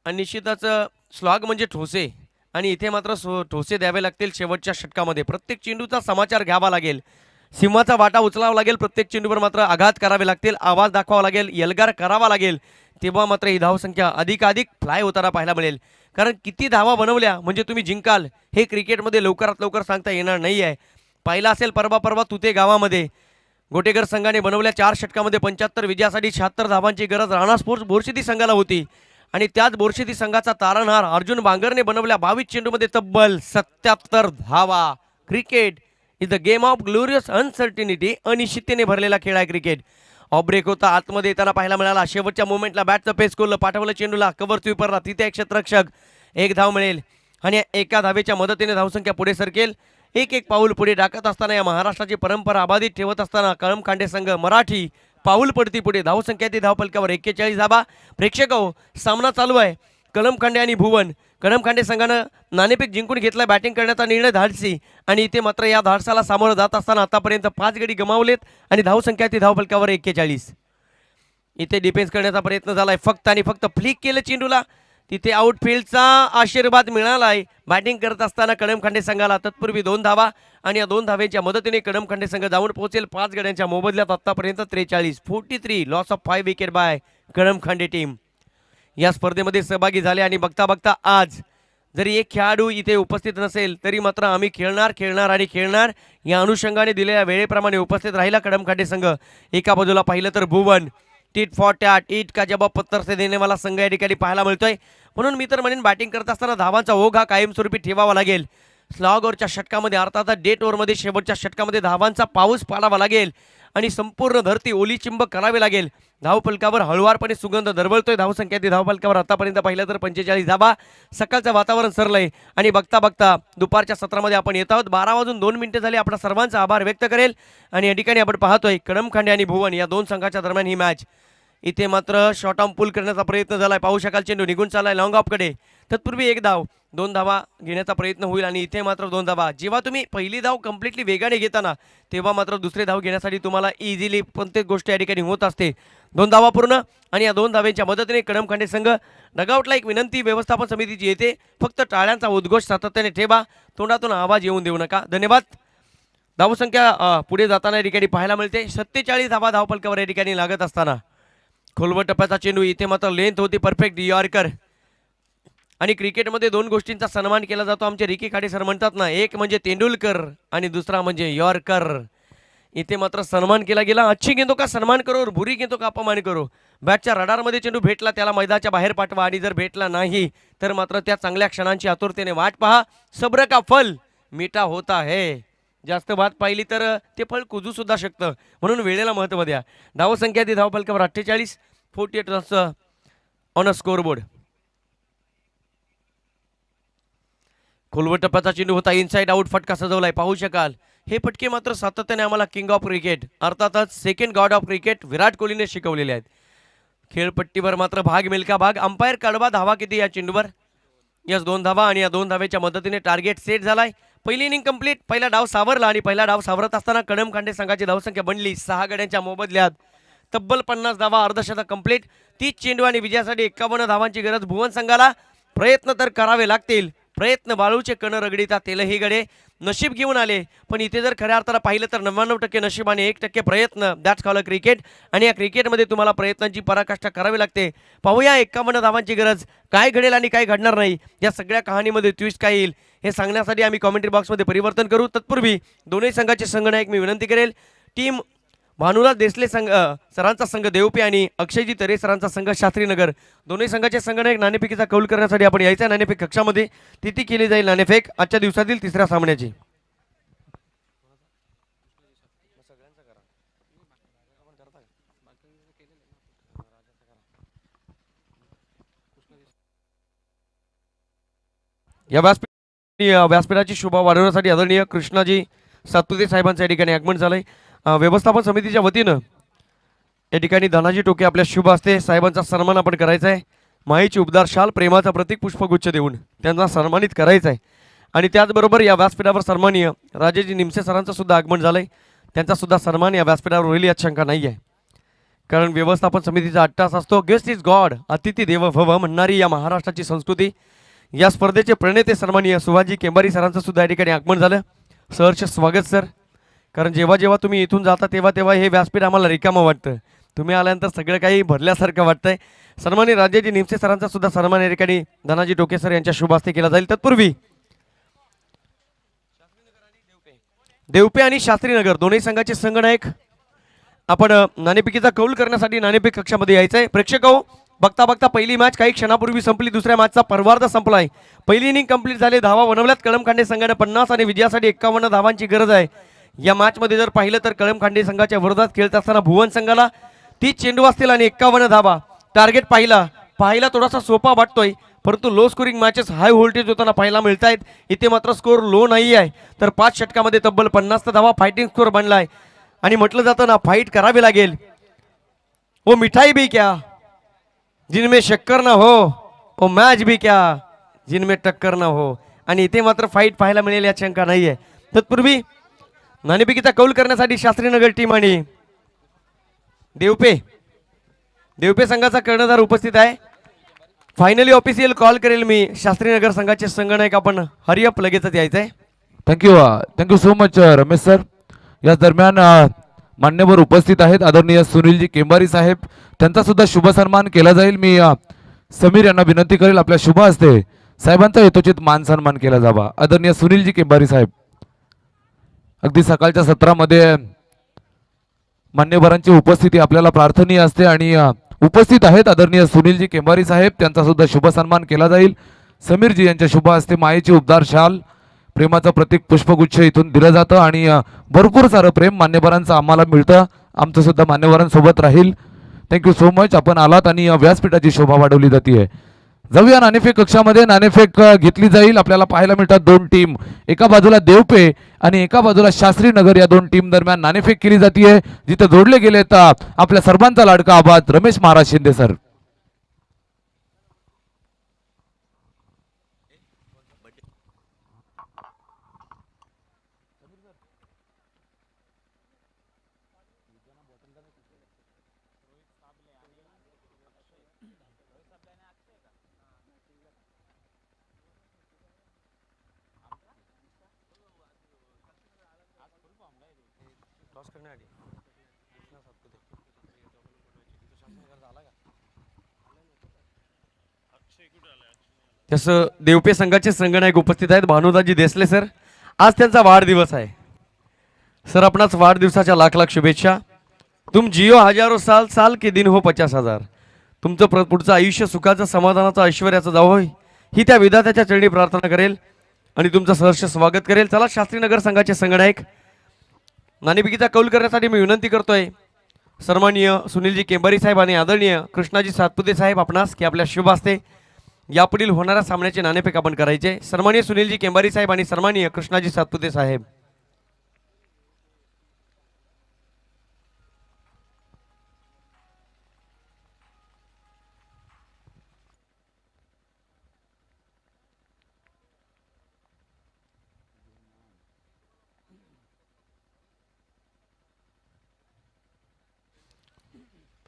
आणि निश्चितच स्लॉग म्हणजे ठोसे आणि इथे मात्र ठोसे द्यावे लागतील शेवटच्या षटकामध्ये. प्रत्येक चेंडूचा समाचार घ्यावा लागेल, सिंहाचा वाटा उचलावा लागेल, प्रत्येक चेंडूवर मात्र आघात करावे लागतील, आवाज दाखवावा लागेल, यलगार करावा लागेल. तेव्हा मात्र ही धावसंख्या अधिकाधिक फ्लाय होताना पाहायला मिळेल. कारण किती धावा बनवल्या म्हणजे तुम्ही जिंकाल हे क्रिकेटमध्ये लवकरात लवकर सांगता येणार नाही आहे. पाहिला असेल परवा तुते गावामध्ये गोटेकर संघाने बनवल्या 4 षटकामध्ये 75 विजयासाठी 76 धावांची गरज राणा स्पोर्ट्स बोरशेती संघाला होती आणि त्याच बोरशेती संघाचा तारणहार अर्जुन बांगरने बनवल्या 22 चेंडूमध्ये तब्बल 77 धावा. Cricket is the game of glorious uncertainty. अनिश्चिततेने भरलेला खेळ आहे क्रिकेट. ऑब्रेक होता, आतमध्ये येताना पाहायला मिळाला. शेवटच्या मोमेंटला बॅटचं पेस कोललं, पाठवलं चेंडूला कव्हर स्वीपरला, तिथे एक क्षेत्ररक्षक, एक धाव मिळेल आणि एका धावेच्या मदतीने धावसंख्या पुढे सरकेल. एक पाऊल पुढे टाकत असताना या महाराष्ट्राची परंपरा अबाधित ठेवत असताना कडमखांडे संघ मराठी पाऊल पडती पुढे. धावसंख्या ती धावपलकावर 41 धावा. प्रेक्षक हो, सामना चालू आहे. कडमखांडे आणि भुवन. कडमखांडे संघानं नाणेफेक जिंकून घेतला, बॅटिंग करण्याचा निर्णय धाडसी आणि इथे मात्र या धाडसाला सामोरं जात असताना आतापर्यंत 5 गडी गमावलेत आणि धावसंख्या ती धावपलकावर 41. इथे डिफेन्स करण्याचा प्रयत्न झालाय, फक्त आणि फक्त फ्लिक केलं चेंडूला. तिथे आउटफील्डचा आशीर्वाद मिळालाय बॅटिंग करत असताना कडमखांडे संघाला. तत्पूर्वी 2 धावा आणि या 2 धावेच्या मदतीने कडमखांडे संघ जाऊन पोहोचेल 5 गड्यांच्या मोबदल्यात आतापर्यंत 43 loss of 5 wicket by Kadamkhande team. या स्पर्धेमध्ये सहभागी झाले आणि बघता बघता आज जरी एक खेळाडू इथे उपस्थित नसेल तरी मात्र आम्ही खेळणार या अनुषंगाने दिलेल्या वेळेप्रमाणे उपस्थित राहिला कडमखांडे संघ. एका बाजूला पाहिलं तर भुवन टीट फॉर टॅट, ईट का जवाब पत्थर से देने वाला संघ या ठिकाणी पाहायला मिळतोय. म्हणून मी तर म्हणेन बॅटिंग करत असताना धावांचा ओघ हा कायमस्वरूपी ठेवावा लागेल. स्लॉग ओव्हरच्या षटकामध्ये अर्थात डेट ओव्हरमध्ये शेवटच्या षटकामध्ये धावांचा पाऊस पाडावा लागेल आणि संपूर्ण धरती ओलीचिंब करावी लागेल. धावपलकावर हळुवारपणे सुगंध दरवळतोय. धावसंख्या ती धावपलकावर आतापर्यंत पाहिलं तर 45 धावा. सकाळचं वातावरण सरलंय आणि बघता बघता दुपारच्या सत्रामध्ये आपण येत आहोत. 12:02 झाले. आपला सर्वांचा आभार व्यक्त करेल आणि या ठिकाणी आपण पाहतोय कडमखांडे आणि भुवन या 2 संघाच्या दरम्यान ही मॅच. इथे मात्र शॉर्ट आर्म पुल करण्याचा प्रयत्न झालाय. पाहू शकाल चेंडू निघून चाललाय लॉंग ऑफकडे. तत्पूर्वी 1 धाव, 2 धावा घेण्याचा प्रयत्न होईल आणि इथे मात्र 2 धावा. जेव्हा तुम्ही पहिली धाव कम्प्लिटली वेगाने घेताना तेव्हा मात्र दुसरी धाव घेण्यासाठी तुम्हाला इझिली प्रत्येक गोष्ट या ठिकाणी होत असते. 2 धावा पूर्ण आणि या 2 धावेच्या मदतीने कडमखांडे संघ डगआउटला एक विनंती व्यवस्थापन समितीची येते, फक्त टाळ्यांचा उद्घोष सातत्याने ठेवा, तोंडातून आवाज येऊन देऊ नका. धन्यवाद. धावसंख्या पुढे जाताना या ठिकाणी पाहायला मिळते 47 धावा धावपलकावर या ठिकाणी लागत असताना. खोलवर टप्प्याचा चेंडू, इथे मात्र लेंथ होती परफेक्ट यॉर्कर. आणि क्रिकेटमध्ये 2 गोष्टींचा सन्मान केला जातो. आमचे रिकी खाडे सर म्हणतात ना, एक म्हणजे तेंडुलकर आणि दुसरा म्हणजे यॉर्कर. इथे मात्र सन्मान केला गेला. अच्छी गेंदो का सन्मान करो और बुरी गेंदो का अपमान करो. बॅटच्या रडारमध्ये चेंडू भेटला त्याला मैदानाच्या बाहेर पाठवा आणि जर भेटला नाही तर मात्र त्या चांगल्या क्षणांची आतुरतेने वाट पहा. सब्र का फल मीठा होता है. जास्त बात पाहिली तर ते फळ कुजू सुद्धा शकतं, म्हणून वेळेला महत्त्व द्या. धावसंख्या ती धावपलकावर 48, 48 रन्स ऑन अ स्कोरबोर्ड. खोलवर टप्प्याचा चेंडू होता, इनसाइड आउट फटका सजवलाय. पाहू शकाल हे फटके मात्र सातत्याने आम्हाला किंग ऑफ क्रिकेट अर्थातच सेकंड गॉड ऑफ क्रिकेट विराट कोहलीने शिकवलेले आहेत. खेळपट्टीवर मात्र भाग मिल्खा भाग. अंपायर कडवा धावा किती या चेंडूवर? यस 2 धावा आणि या 2 धावेच्या मदतीने टार्गेट सेट झालाय. पहिली इनिंग कंप्लीट. पहिला डाव सावरला आणि पहिला डाव सावरत असताना कळम खांडे संघाची धावसंख्या बनली 6 गड्यांच्या मोबदल्यात तब्बल 50 धावा. अर्धशतक कंप्लीट. 30 चेंडू आणि विजयासाठी 51 धावांची गरज भुवन संघाला. प्रयत्न तर करावे लागतील. प्रयत्न बाळूचे कण रगडीता तेलही गडे नशीब घेऊन आले, पण इथे जर खऱ्या अर्थाला पाहिलं तर 99% नशीब आणि 1% प्रयत्न. That's call a cricket. आणि या क्रिकेटमध्ये तुम्हाला प्रयत्नांची पराकाष्ठा करावी लागते. पाहूया 51 धावांची गरज काय घडेल आणि काय घडणार नाही. या सगळ्या कहाणीमध्ये ट्विस्ट काय येईल हे सांगण्यासाठी आम्ही कॉमेंट्री बॉक्समध्ये परिवर्तन करू. तत्पूर्वी दोन्ही संघाचे संघनायक मी विनंती करेल. टीम भानुराज देसले संघ सरांचा संघ देवपे आणि अक्षयजी तरे सरांचा संघ शास्त्रीनगर, दोन्ही संघाचे संघनायक नाणेफेकीचा कौल करण्यासाठी आपण यायचा. नाणेफेक कक्षामध्ये तिथी केली जाईल. नाणेफेक आजच्या दिवसातील तिसऱ्या सामन्याची. या व्यासपीठाची शोभा वाढवण्यासाठी आदरणीय कृष्णाजी सातपुते साहेबांचं या ठिकाणी आगमन झालंय. व्यवस्थापन समितीच्या वतीनं या ठिकाणी धनाजी टोके आपल्या शुभ हस्ते साहेबांचा सन्मान आपण करायचा आहे. माईची उबदार शाल प्रेमाचा प्रतीक पुष्पगुच्छ देऊन त्यांना सन्मानित करायचं आहे. आणि त्याचबरोबर या व्यासपीठावर सन्माननीय राजेजी निमसे सरांचं सुद्धा आगमन झालंय. त्यांचा सुद्धा सन्मान या व्यासपीठावर होईल यात शंका नाही आहे. कारण व्यवस्थापन समितीचा अट्टास असतो. गेस्ट इज गॉड, अतिथी देव भव म्हणणारी या महाराष्ट्राची संस्कृती. या स्पर्धेचे प्रणेते सन्माननीय सुभाषजी केंबारी सरांचं सुद्धा या ठिकाणी आगमन झालं. सहर्ष स्वागत सर. कारण जेव्हा जेव्हा तुम्ही इथून जाता तेव्हा तेव्हा हे व्यासपीठ आम्हाला रिकामं वाटतं. तुम्ही आल्यानंतर सगळं काही भरल्यासारखं वाटतंय. सन्माननीय राजेजी निमसे सरांचा सुद्धा सन्मान या ठिकाणी धनाजी टोके सर यांच्या शुभ हस्ते केला जाईल. तत्पूर्वी देवपे आणि शास्त्रीनगर दोन्ही संघाचे संघनायक आपण नाणेफेकीचा कौल करण्यासाठी नाणेफेक कक्षामध्ये यायचंय. प्रेक्षक हो, बघता बघता पहिली मॅच काही क्षणापूर्वी संपली. दुसऱ्या मॅचचा पर्वार्ध संपलाय. पहिली इनिंग कंप्लीट झाली. धावा बनवल्यात कळमखांडे संघाने 50 आणि विजयासाठी 51 धावांची गरज आहे. या मॅचमध्ये जर पाहिलं तर कळमखांडे संघाच्या विरोधात खेळत असताना भुवन संघाला 30 चेंडू असतील आणि 51 धावा. टार्गेट पाहायला थोडासा सोपा वाटतोय, परंतु low scoring matches high voltage होताना पाहायला मिळत आहेत. इथे मात्र स्कोर लो नाही आहे, तर 5 षटकामध्ये तब्बल 50 धावा फायटिंग स्कोर बनलाय. आणि म्हटलं जातं ना, फाईट करावी लागेल. वो मिठाई भी क्या जिनमें शक्कर ना हो, वो मॅच भी क्या जिनमें टक्कर ना हो. आणि इथे मात्र फाईट पाहायला मिळेल यात शंका नाही आहे. तत्पूर्वी नाणेफेकीचा कौल करण्यासाठी शास्त्रीनगर टीम आणि देवपे संघाचा कर्णधार उपस्थित आहे. फायनली ऑफिशियल कॉल करेल मी. शास्त्रीनगर संघाचे संघनायक आपण हरिअप लगेचच यायचं आहे. Thank you so much Ramesh sir. याच दरम्यान मान्यवर उपस्थित आहेत आदरणीय सुनीलजी केंबारी साहेब, त्यांचा सुद्धा शुभ सन्मान केला जाईल. मी समीर यांना विनंती करेल आपल्या शुभ हस्ते साहेबांचा यथोचित मान सन्मान केला जावा. आदरणीय सुनीलजी केंबारी साहेब, अगदी सकाळच्या सत्रामध्ये मान्यवरांची उपस्थिती आपल्याला प्रार्थनीय असते आणि उपस्थित आहेत आदरणीय सुनीलजी केंबारी साहेब, त्यांचा सुद्धा शुभ सन्मान केला जाईल. समीरजी यांच्या शुभ हस्ते मायेची उबदार शाल प्रेमाचं प्रतीक पुष्पगुच्छ इथून दिलं जातं आणि भरपूर सारं प्रेम मान्यवरांचं आम्हाला मिळतं. आमचं सुद्धा मान्यवरांसोबत राहील. Thank you so much. आपण आलात आणि व्यासपीठाची शोभा वाढवली जाते. जाऊया नाणेफेक कक्षामध्ये. नाणेफेक घेतली जाईल. आपल्याला पाहायला मिळतात दोन टीम, एका बाजूला देवपे आणि एका बाजूला शास्त्रीनगर. या दोन टीम दरम्यान नाणेफेक केली जाते. जिथे जोडले गेलेत आपल्या सर्वांचा लाडका आवाज रमेश महाराज शिंदे सर. तसं देवपे संघाचे संघनायक उपस्थित आहेत भानुदाजी देसले सर. आज त्यांचा वाढदिवस आहे. सर आपणास वाढदिवसाच्या लाख लाख शुभेच्छा. तुम जियो हजारो साल, साल के दिन हो 50,000. तुमचं पुढचं आयुष्य सुखाचं, समाधानाचं, ऐश्वर्याचं जावं होय ही त्या विधात्याच्या चरणी प्रार्थना करेल आणि तुमचं सहर्ष स्वागत करेल. चला शास्त्रीनगर संघाचे संघनायक नाणेफेकीचा कौल करण्यासाठी मी विनंती करतोय सन्माननीय सुनीलजी केंबारी साहेब आणि आदरणीय कृष्णाजी सातपुते साहेब आपणास की आपल्या शुभ हस्ते यापुढील होणाऱ्या सामन्याचे नाणेफेक आपण करायचे. सन्माननीय सुनीलजी केंबारी साहेब आणि सन्माननीय कृष्णाजी सातपुते साहेब.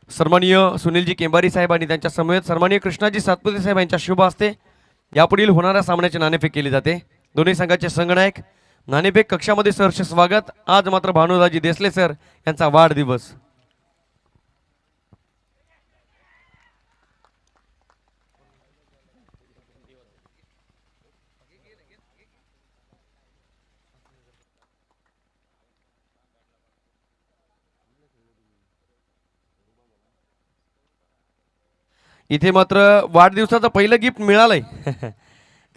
सन्माननीय सुनीलजी केंबारी साहेब आणि त्यांच्या समवेत सन्माननीय कृष्णाजी सातपुते साहेब यांच्या शुभ हस्ते यापुढील होणाऱ्या सामन्याची नाणेफेक केली जाते. दोन्ही संघाचे संघनायक नाणेफेक कक्षामध्ये सहर्ष स्वागत. आज मात्र भानुदाजी देसले सर यांचा वाढदिवस. इथे मात्र वाढदिवसाचं पहिलं गिफ्ट मिळालंय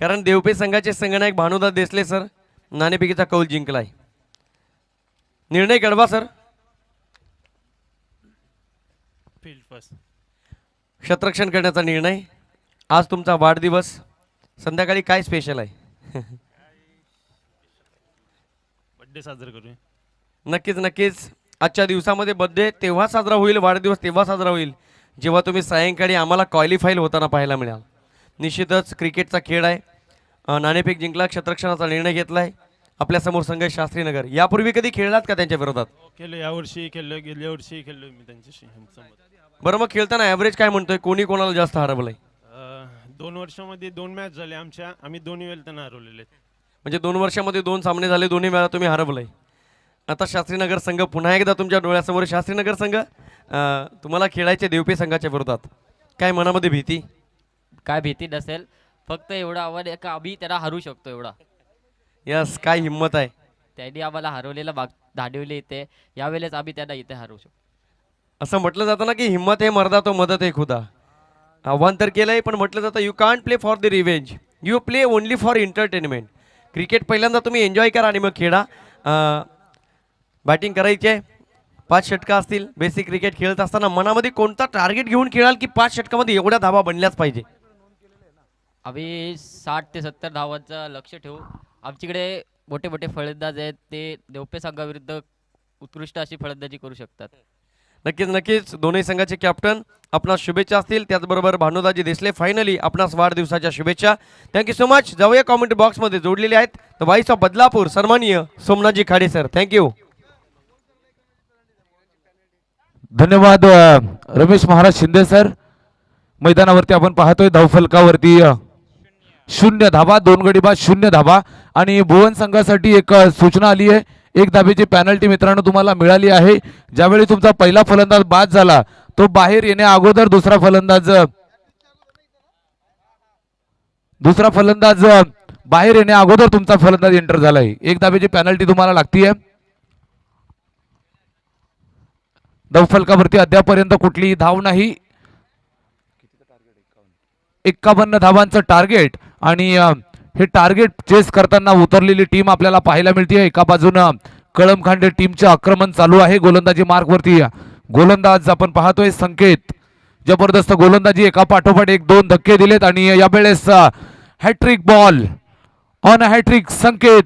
कारण देवपे संघाचे संघनायक भानुदास देसले सर नाणेफेकीचा कौल जिंकलाय. निर्णय कडवा सर. Field first. क्षेत्ररक्षण करण्याचा निर्णय. आज तुमचा वाढदिवस, संध्याकाळी काय स्पेशल आहे? बर्थडे साजरा करूया. नक्कीच नक्कीच. आजच्या दिवसामध्ये बर्थडे तेव्हा साजरा होईल, वाढदिवस तेव्हा साजरा होईल जेव्हा तुम्ही सायंकाळी आम्हाला क्वालिफाईल होताना पाहायला मिळाल. निश्चितच क्रिकेटचा खेळ आहे. नाणेफेक जिंकला, क्षेत्ररक्षणाचा निर्णय घेतलाय. आपल्यासमोर संघ आहे शास्त्रीनगर. यापूर्वी कधी खेळलात का त्यांच्या विरोधात? खेळलो, यावर्षी खेळलो, गेल्या वर्षी खेळलो मी त्यांच्याशी. बरं, मग खेळताना ॲव्हरेज काय म्हणतोय? कोणी कोणाला जास्त हरवलंय? 2 वर्षामध्ये 2 मॅच झाले आमच्या. आम्ही दोन्ही वेळेला त्यांना हरवलेले. म्हणजे 2 वर्षामध्ये 2 सामने झाले, दोन्ही वेळा तुम्ही हरवलंय. आता शास्त्रीनगर संघ पुन्हा एकदा तुमच्या डोळ्यासमोर. शास्त्रीनगर संघ तुम्हाला खेळायचे देवपे संघाच्या विरोधात, काय मनामध्ये भीती? काय भीती नसेल, फक्त एवढं आव्हान आहे का आम्ही त्याला हरू शकतो एवढा. यस, काय हिंमत आहे. त्यांनी आम्हाला हरवलेलं धाडवले इथे, यावेळेस आम्ही त्यांना इथे हरवू शकतो. असं म्हटलं जातं ना की हिम्मत है मर्दा तो मदत है खुदा. आव्हान तर केलंय, पण म्हटलं जातं you can't play for the revenge, you play only for entertainment. Cricket पहिल्यांदा तुम्ही एन्जॉय करा आणि मग खेळा. बॅटिंग करायची आहे, 5 षटका असतील. बेसिक क्रिकेट खेळत असताना मनामध्ये कोणता टार्गेट घेऊन खेळाल की 5 षटकामध्ये एवढ्या धावा बनल्याच पाहिजे? आम्ही 60 ते 70 धावांचं लक्ष ठेवू. आमच्याकडे मोठे मोठे फलंदाज आहेत, ते देवपे संघाविरुद्ध उत्कृष्ट अशी फलंदाजी करू शकतात. नक्कीच नक्कीच. दोन्ही संघाचे कॅप्टन आपणास शुभेच्छा असतील. त्याचबरोबर भानुदाजी देसले फायनली आपणास वाढदिवसाच्या शुभेच्छा. Thank you so much. जाऊया कॉमेंट बॉक्समध्ये जोडलेले आहेत द व्हॉइस ऑफ बदलापूर सन्माननीय सोमनाथजी खाडे सर. थँक्यू. धन्यवाद रमेश महाराज शिंदे सर. मैदानावरती आपण पाहतोय धावफलकावरती 0 धाबा, 2 गडी बाद, 0 धाबा. आणि भुवन संघासाठी एक सूचना आली आहे. 1 धाबेची पॅनल्टी मित्रांनो तुम्हाला मिळाली आहे. ज्यावेळी तुमचा पहिला फलंदाज बाद झाला, तो बाहेर येण्या अगोदर दुसरा फलंदाज बाहेर येण्या अगोदर तुमचा फलंदाज एंटर झालाय. 1 धाबेची पॅनल्टी तुम्हाला लागतीये. धावफलकावरती अद्यापर्यंत कुठलीही धाव नाही. 51 धावांचं टार्गेट. आणि हे टार्गेट चेस करताना उतरलेली टीम आपल्याला पाहायला मिळते. एका बाजूनं कळमखांडे टीमचे आक्रमण चालू आहे. गोलंदाजी मार्कवरती गोलंदाज आपण पाहतोय संकेत. जबरदस्त गोलंदाजी, एका पाठोपाठ 1-2 धक्के दिलेत. आणि यावेळेस हॅट्रिक बॉल ऑन हॅट्रिक संकेत.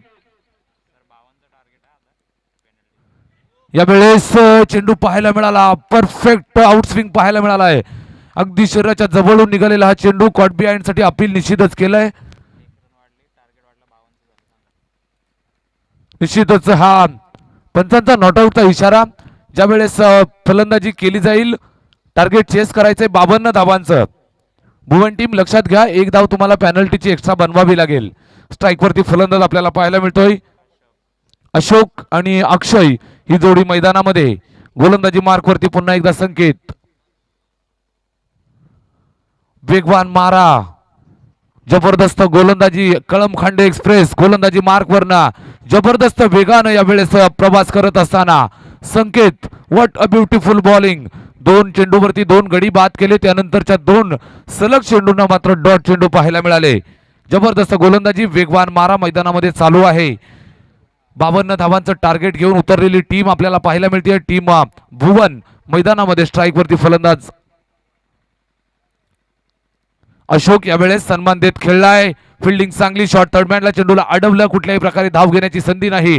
यावेळेस चेंडू पाहायला मिळाला, परफेक्ट आउटस्विंग पाहायला मिळाला आहे. अगदी शरीराच्या जवळून निघालेला हा चेंडू कॉट बिहाइंड साठी अपील निश्चितच केलंय. निश्चितच हा पंचांचा नॉट आउटचा इशारा. ज्यावेळेस फलंदाजी केली जाईल, टार्गेट चेस करायचंय 52 धावांचं. भुवन टीम लक्षात घ्या, 1 धाव तुम्हाला पॅनल्टीची एक्स्ट्रा बनवावी लागेल. स्ट्राईकवरती फलंदाज आपल्याला पाहायला मिळतोय. अशोक आणि अक्षय ही जोडी मैदानामध्ये. गोलंदाजी मार्कवरती पुन्हा एकदा संकेत. वेगवान मारा, जबरदस्त गोलंदाजी. कळमखांडे एक्सप्रेस गोलंदाजी मार्कवरना जबरदस्त वेगानं यावेळेस प्रवास करत असताना Sanket. What a beautiful bowling. 2 चेंडूवरती 2 गडी बाद केले. त्यानंतरच्या 2 सलग चेंडूंना मात्र डॉट चेंडू पाहायला मिळाले. जबरदस्त गोलंदाजी, वेगवान मारा मैदानामध्ये चालू आहे. 52 धावांचं टार्गेट घेऊन उतरलेली टीम आपल्याला पाहायला मिळते. टीम भुवन मैदानामध्ये. स्ट्राईकवरती फलंदाज अशोक यावेळेस सन्मान देत खेळलाय. फिल्डिंग चांगली, शॉट थर्डमॅनला चेंडूला अडवलं. कुठल्याही प्रकारे धाव घेण्याची संधी नाही.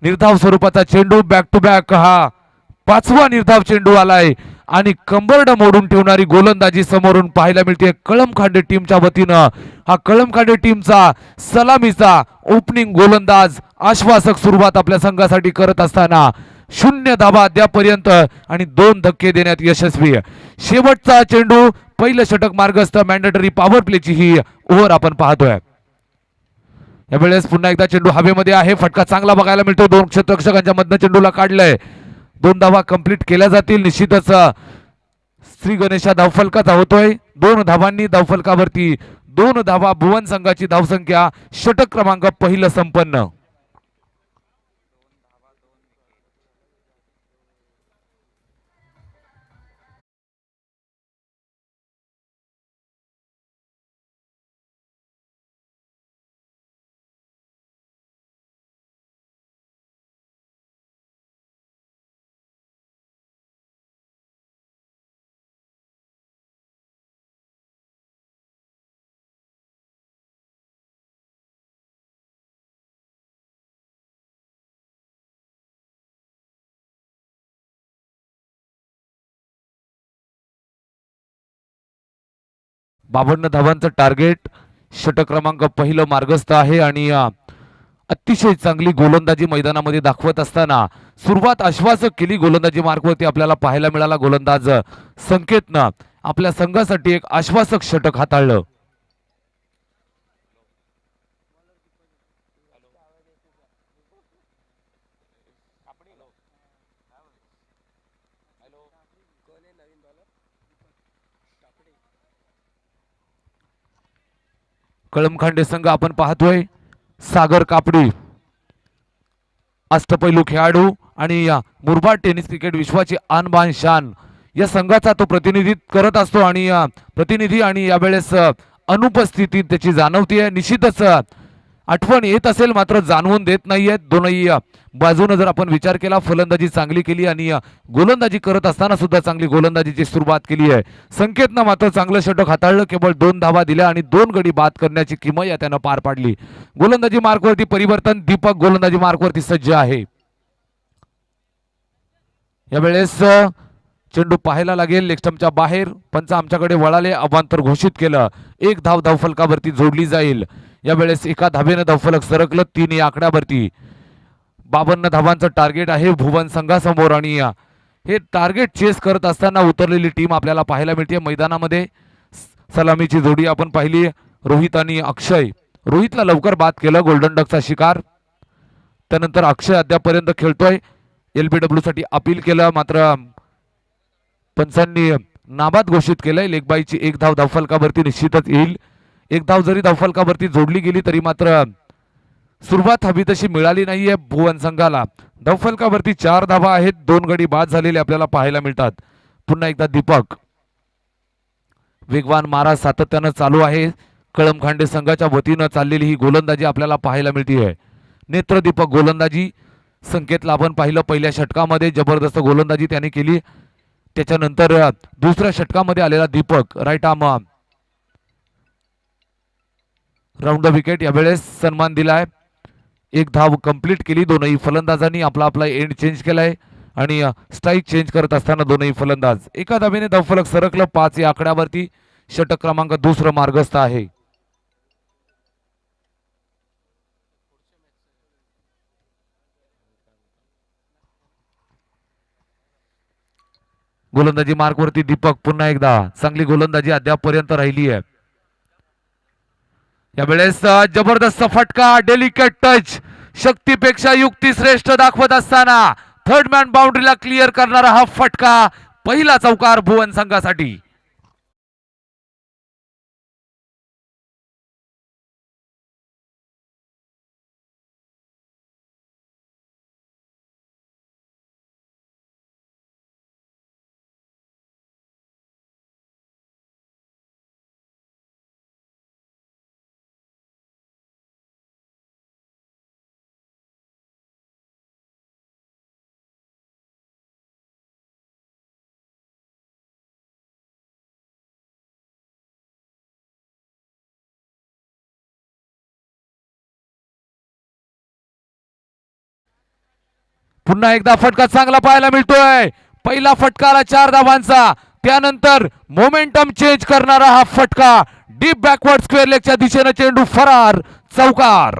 निर्धाव स्वरूपाचा चेंडू, बॅक टू बॅक हा 5वा निर्धाव चेंडू आलाय. आणि कंबरड मोडून ठेवणारी गोलंदाजी समोरून पाहायला मिळते कळमखांडे टीमच्या वतीनं. हा कळमखांडे टीमचा सलामीचा ओपनिंग गोलंदाज आश्वासक सुरुवात आपल्या संघासाठी करत असताना 0 धावा अद्यापर्यंत आणि 2 धक्के देण्यात यशस्वी. शेवटचा चेंडू, पहिलं षटक मार्गस्थ, मॅन्डेटरी पॉवर प्लेची ही ओव्हर आपण पाहतोय. यावेळेस पुन्हा एकदा चेंडू हवेमध्ये आहे, फटका चांगला बघायला मिळतो. 2 क्षेत्ररक्षकांच्या मधनं चेंडूला काढलंय. 2 धावा कंप्लीट केल्या जातील. निश्चितच श्री गणेशा धावफलकाचा होतोय. 2 धावांनी धावफलकावरती 2 धावा. भुवन संघाची धावसंख्या षटक क्रमांक पहिलं संपन्न. बावन्न धावांचं टार्गेट, षटक क्रमांक पहिलं मार्गस्थ आहे आणि अतिशय चांगली गोलंदाजी मैदानामध्ये दाखवत असताना सुरुवात आश्वासक केली गोलंदाजी मार्गवरती आपल्याला पाहायला मिळाला. गोलंदाज संकेतनं आपल्या संघासाठी एक आश्वासक षटक हाताळलं. कळमखांडे संघ आपण पाहतोय. सागर कापडी अष्टपैलू खेळाडू आणि मुरबाड टेनिस क्रिकेट विश्वाची आणबान शान या संघाचा तो प्रतिनिधित्व करत असतो आणि प्रतिनिधी आणि यावेळेस अनुपस्थिती त्याची जाणवतीये. निश्चितच आठवण येत असेल मात्र जाणवून देत नाहीयेत. दोनही बाजूने जर आपण विचार केला, फलंदाजी चांगली केली आणि गोलंदाजी करत असताना सुद्धा चांगली गोलंदाजीची सुरुवात केली आहे. संकेतनं मात्र चांगलं षटक हाताळलं. केवळ 2 धावा दिल्या आणि 2 गडी बाद करण्याची किमया त्यानं पार पाडली. गोलंदाजी मार्कवरती परिवर्तन, दीपक गोलंदाजी मार्कवरती सज्ज आहे. यावेळेस चेंडू पाहायला लागेल लेगस्टंपच्या बाहेर. पंच आमच्याकडे वळाले, अवांतर घोषित केलं. 1 धाव धावफलकावरती जोडली जाईल. यावेळेस एका धावेनं धावफलक सरकलं 3 या आकड्यावरती. 52 धावांचं टार्गेट आहे भुवन संघासमोर आणि हे टार्गेट चेस करत असताना उतरलेली टीम आपल्याला पाहायला मिळते मैदानामध्ये. सलामीची जोडी आपण पाहिली, रोहित आणि अक्षय. रोहितला लवकर बाद केलं, गोल्डन डकचा शिकार. त्यानंतर अक्षय अद्यापर्यंत खेळतोय. LBW साठी अपील केलं मात्र पंचांनी नाबाद घोषित केलंय. लेगबाईची 1 धाव धावफलकावरती निश्चितच येईल. 1 धाव जरी धावफलकावरती जोडली गेली तरी मात्र सुरुवात हवी तशी मिळाली नाहीये भुवन संघाला. धावफलकावरती 4 धावा आहेत. 2 गडी बाद झालेले आपल्याला पाहायला मिळतात. पुन्हा एकदा दीपक, वेगवान मारा सातत्यानं चालू आहे. कळमखांडे संघाच्या वतीनं चाललेली ही गोलंदाजी आपल्याला पाहायला मिळते. नेत्रदीपक गोलंदाजी. संकेतला आपण पाहिलं पहिल्या षटकामध्ये जबरदस्त गोलंदाजी त्याने केली. त्याच्यानंतर दुसऱ्या षटकामध्ये आलेला Deepak, right arm round the wicket. यावेळेस सन्मान दिलाय. 1 धाव कंप्लीट केली. दोनही फलंदाजांनी आपला आपला एंड चेंज केलाय आणि स्ट्राईक चेंज करत असताना दोनही फलंदाज एका धावेने धावफलक सरकलं. 5 या आकड्यावरती षटक क्रमांक 2 मार्गस्थ आहे. गोलंदाजी मार्कवरती दीपक. पुन्हा एकदा चांगली गोलंदाजी अद्यापर्यंत राहिली आहे. यावेळेस जबरदस्त फटका, डेलिकेट टच, शक्तीपेक्षा युक्ती श्रेष्ठ दाखवत असताना थर्ड मॅन बाउंड्रीला क्लिअर करणारा हा फटका. पहिला चौकार भुवन संघासाठी. पुन्हा एकदा फटका चांगला पाहायला मिळतोय. पहिला फटका आला 4 धावांचा. त्यानंतर मोमेंटम चेंज करणारा हा फटका. डीप बॅकवर्ड स्क्वेअर लेगच्या दिशेने चेंडू फरार, चौकार.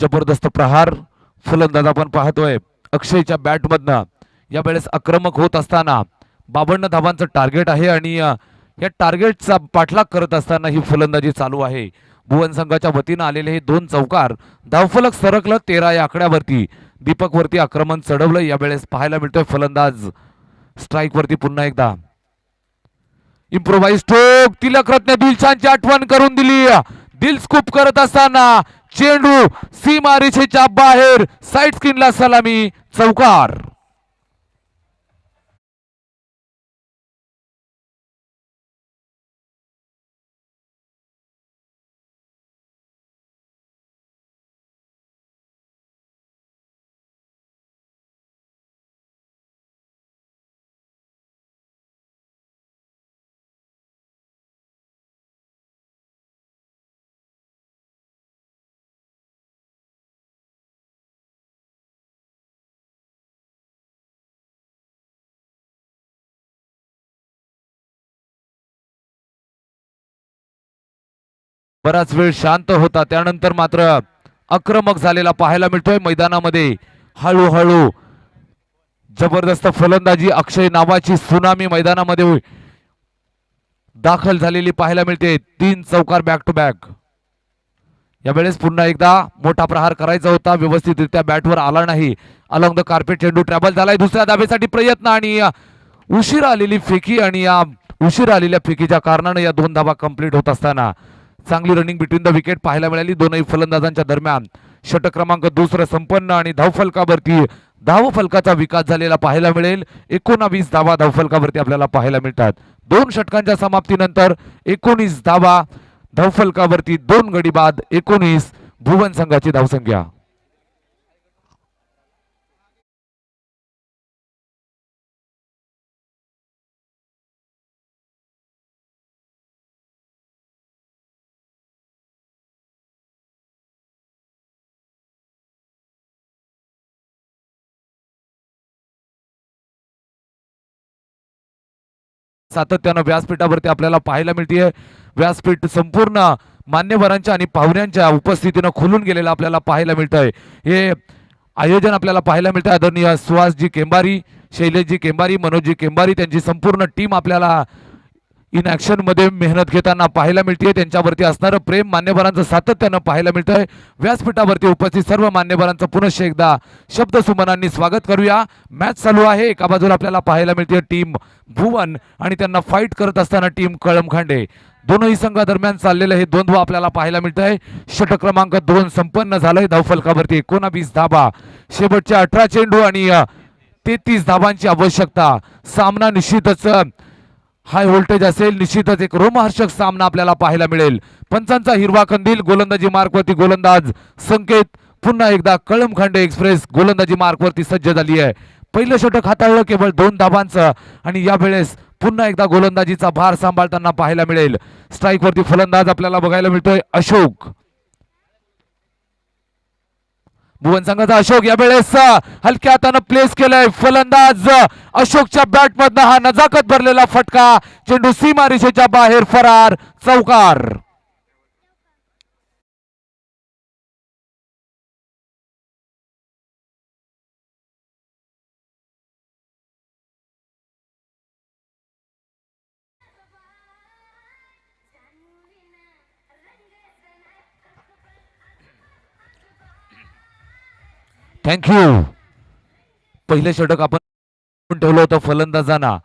जबरदस्त प्रहार फलंदाज आपण पाहतोय अक्षयच्या बॅटमधनं यावेळेस आक्रमक होत असताना 52 धावांचं टार्गेट आहे आणि या टार्गेटचा पाठलाग करत असताना ही फलंदाजी चालू आहे. भुवन संघाच्या वतीनं आलेले हे 2 चौकार, धावफलक सरकलं 13 या आकड्यावरती. दीपक वरती आक्रमण चढवलं यावेळेस पाहायला मिळतोय. फलंदाज स्ट्राईक वरती पुन्हा एकदा इम्प्रोवाइज स्ट्रोक. तिलक रत्ने दिलशानची आठवण करून दिली. दिल स्कूप करत असताना चेंडू सीमारेषेच्या बाहेर, साइड स्किनला सलामी, चौकार. बराच वेळ शांत होता, त्यानंतर मात्र आक्रमक झालेला पाहायला मिळतोय मैदानामध्ये. हळूहळू जबरदस्त फलंदाजी, अक्षय नावाची सुनामी मैदानामध्ये दाखल झालेली पाहायला मिळते. 3 चौकार बॅक टू बॅक. यावेळेस पुन्हा एकदा मोठा प्रहार करायचा होता, व्यवस्थितरित्या बॅटवर आला नाही. अलॉंग द कार्पेट चेंडू ट्रॅव्हल झालाय. दुसऱ्या धाबेसाठी प्रयत्न आणि उशीर आलेली फेकी, आणि या उशीर आलेल्या फेकीच्या कारणानं या 2 धावा कंप्लीट होत असताना चांगली रनिंग बिटवीन द विकेट पाहायला मिळाली दोनही फलंदाजांच्या दरम्यान. षटक क्रमांक 2 संपन्न आणि धावफलकावरती धावफलकाचा विकास झालेला पाहायला मिळेल. 19 धावा धावफलकावरती आपल्याला पाहायला मिळतात. 2 षटकांच्या समाप्तीनंतर 19 धावा धावफलकावरती, 2 गडी बाद 19 भुवन संघाची धावसंख्या. सातत्यानं व्यासपीठावरती आपल्याला पाहायला मिळते. व्यासपीठ संपूर्ण मान्यवरांच्या आणि पाहुण्यांच्या उपस्थितीनं खुलून गेलेलं आपल्याला पाहायला मिळत आहे. हे आयोजन आपल्याला पाहायला मिळतं. आदरणीय सुहासजी केंबारी, शैलेशजी केंबारी, मनोजजी केंबारी, त्यांची संपूर्ण टीम आपल्याला इन ऍक्शन मध्ये मेहनत घेताना पाहायला मिळते. त्यांच्यावरती असणारं प्रेम मान्यवरांचं सातत्यानं पाहायला मिळतंय. व्यासपीठावरती उपस्थित सर्व मान्यवरांचं पुनश्च एकदा शब्द सुमनांनी स्वागत करूया. मॅच चालू आहे. एका बाजूला आपल्याला पाहायला मिळते टीम भुवन आणि त्यांना फाईट करत असताना टीम कळमखांडे. दोनही संघादरम्यान चाललेलं हे द्वंद्व आपल्याला पाहायला मिळतंय. षटक क्रमांक 2 संपन्न झालंय. धावफलकावरती 19 धावा, शेवटच्या 18 चेंडू आणि 33 धावांची आवश्यकता. सामना निश्चितच हाय व्होल्टेज असेल. निश्चितच एक रोमहर्षक सामना आपल्याला पाहायला मिळेल. पंचांचा हिरवा कंदील. गोलंदाजी मार्कवरती गोलंदाज संकेत. पुन्हा एकदा कळमखांडे एक्सप्रेस गोलंदाजी मार्कवरती सज्ज झाली आहे. पहिलं षटक हाताळलं केवळ 2 धावांचं आणि यावेळेस पुन्हा एकदा गोलंदाजीचा भार सांभाळताना पाहायला मिळेल. स्ट्राईक वरती फलंदाज आपल्याला बघायला मिळतोय अशोक. भुवन संघाचा अशोक यावेळेस हलक्या हातानं प्लेस केलाय. फलंदाज अशोकच्या बॅटमधनं हा नजाकत भरलेला फटका, चेंडू सीमारेषेच्या बाहेर, फरार, चौकार. थँक्यू. पहिले षटक आपण ठेवलं होतं फलंदाजांना,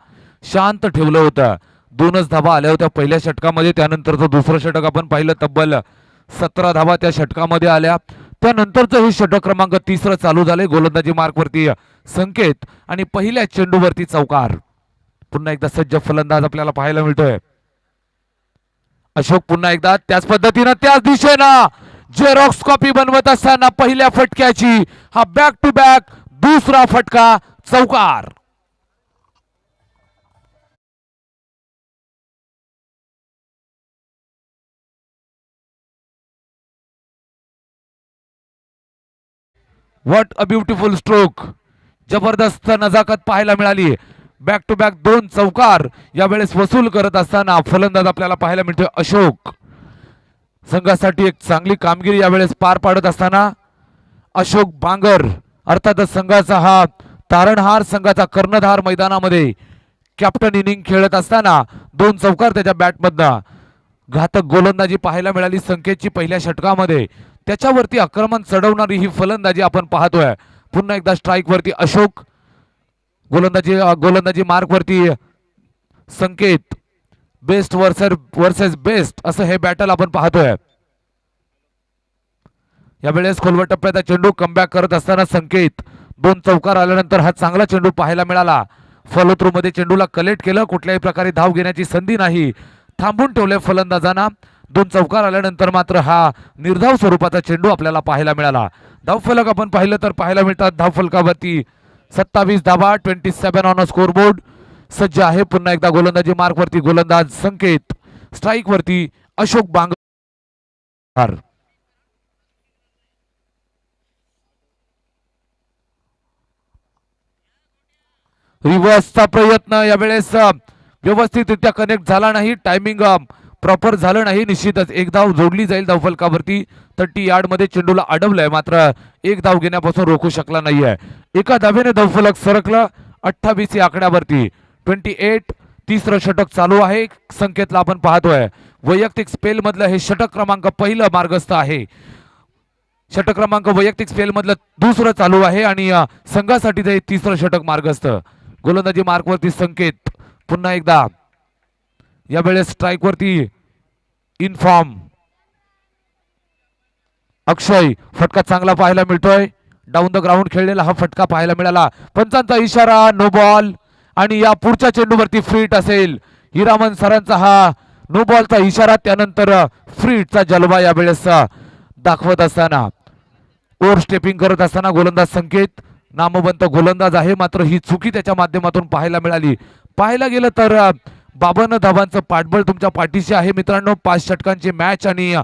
शांत ठेवलं होतं. 2च धावा आल्या होत्या पहिल्या षटकामध्ये. त्यानंतरचं दुसरं षटक आपण पाहिलं, तब्बल 17 धावा त्या षटकामध्ये आल्या. त्यानंतरचं हे षटक क्रमांक 3 चालू झाले. गोलंदाजी मार्कवरती संकेत आणि पहिल्या चेंडूवरती चौकार. पुन्हा एकदा सज्ज फलंदाज आपल्याला पाहायला मिळतोय अशोक. पुन्हा एकदा त्याच पद्धतीनं त्याच दिशेनं जेरॉक्स कॉपी बनवत असताना पहिल्या फटक्याची हा बॅक टू बॅक दुसरा फटका, चौकार. What a beautiful stroke. जबरदस्त नजाकत पाहायला मिळाली. बॅक टू बॅक 2 चौकार यावेळेस वसूल करत असताना फलंदाज आपल्याला पाहायला मिळतोय अशोक. संघासाठी एक चांगली कामगिरी यावेळेस पार पाडत असताना अशोक बांगर अर्थातच संघाचा हा तारणहार, संघाचा कर्णधार मैदानामध्ये कॅप्टन इनिंग खेळत असताना 2 चौकार त्याच्या बॅटमधनं घातक गोलंदाजी पाहायला मिळाली संकेतची पहिल्या षटकामध्ये. त्याच्यावरती आक्रमण चढवणारी ही फलंदाजी आपण पाहतोय. पुन्हा एकदा स्ट्राईक वरती अशोक, गोलंदाजी मार्क वरती संकेत. बेस्ट वर्सेस बेस्ट असं हे बॅटल आपण पाहतोय. यावेळेस खोलवर टप्प्यात चेंडू कमबॅक करत असताना संकेत 2 चौकार आल्यानंतर हा चांगला चेंडू पाहायला मिळाला. फॉलो थ्रू मध्ये चेंडूला कलेक्ट केलं, कुठल्याही प्रकारे धाव घेण्याची संधी नाही, थांबून ठेवले फलंदाजांना. 2 चौकार आल्यानंतर मात्र हा निर्धाव स्वरूपाचा चेंडू आपल्याला पाहायला मिळाला. धावफलक आपण पाहिलं तर पाहायला मिळतात. धावफलकावरती 27 धावा, 27 ऑन स्कोर बोर्ड सज्ज आहे. पुन्हा एकदा गोलंदाजी मार्क वरती गोलंदाज संकेत, स्ट्राईक वरती अशोक बांगर. रिव्हर्सचा प्रयत्न यावेळेस व्यवस्थितरित्या कनेक्ट झाला नाही, टायमिंग प्रॉपर झालं नाही. निश्चितच एक धाव जोडली जाईल धावफलकावरती. 30 यार्ड मध्ये चेंडूला अडवलंय, मात्र एक धाव घेण्यापासून रोखू शकला नाहीये. एका धावेने धावफलक सरकलं 28 या आकड्यावरती. 28 तिसरं षटक चालू आहे. संकेतला आपण पाहतोय वैयक्तिक स्पेल मधलं हे षटक क्रमांक पहिलं मार्गस्थ आहे. षटक क्रमांक वैयक्तिक स्पेल मधलं दुसरं चालू आहे आणि संघासाठी ते तिसरं षटक मार्गस्थ. गोलंदाजी मार्क वरती संकेत, पुन्हा एकदा यावेळेस स्ट्राईक वरती इनफॉर्म अक्षय. फटका चांगला पाहायला मिळतोय. डाऊन द ग्राउंड खेळलेला हा फटका पाहायला मिळाला. पंचांचा इशारा नो बॉल आणि या पुढच्या चेंडूवरती फ्रीट असेल. हिरामन सरांचा हा नो बॉलचा इशारा, त्यानंतर फ्रीटचा जलवा यावेळेस दाखवत असताना ओव्हर स्टेपिंग करत असताना गोलंदाज संकेत नामवंत गोलंदाज आहे, मात्र ही चुकी त्याच्या माध्यमातून पाहायला मिळाली. पाहायला गेलं तर 52 धावांचं पाठबळ तुमच्या पाठीशी आहे मित्रांनो. 5 षटकांची मॅच आणि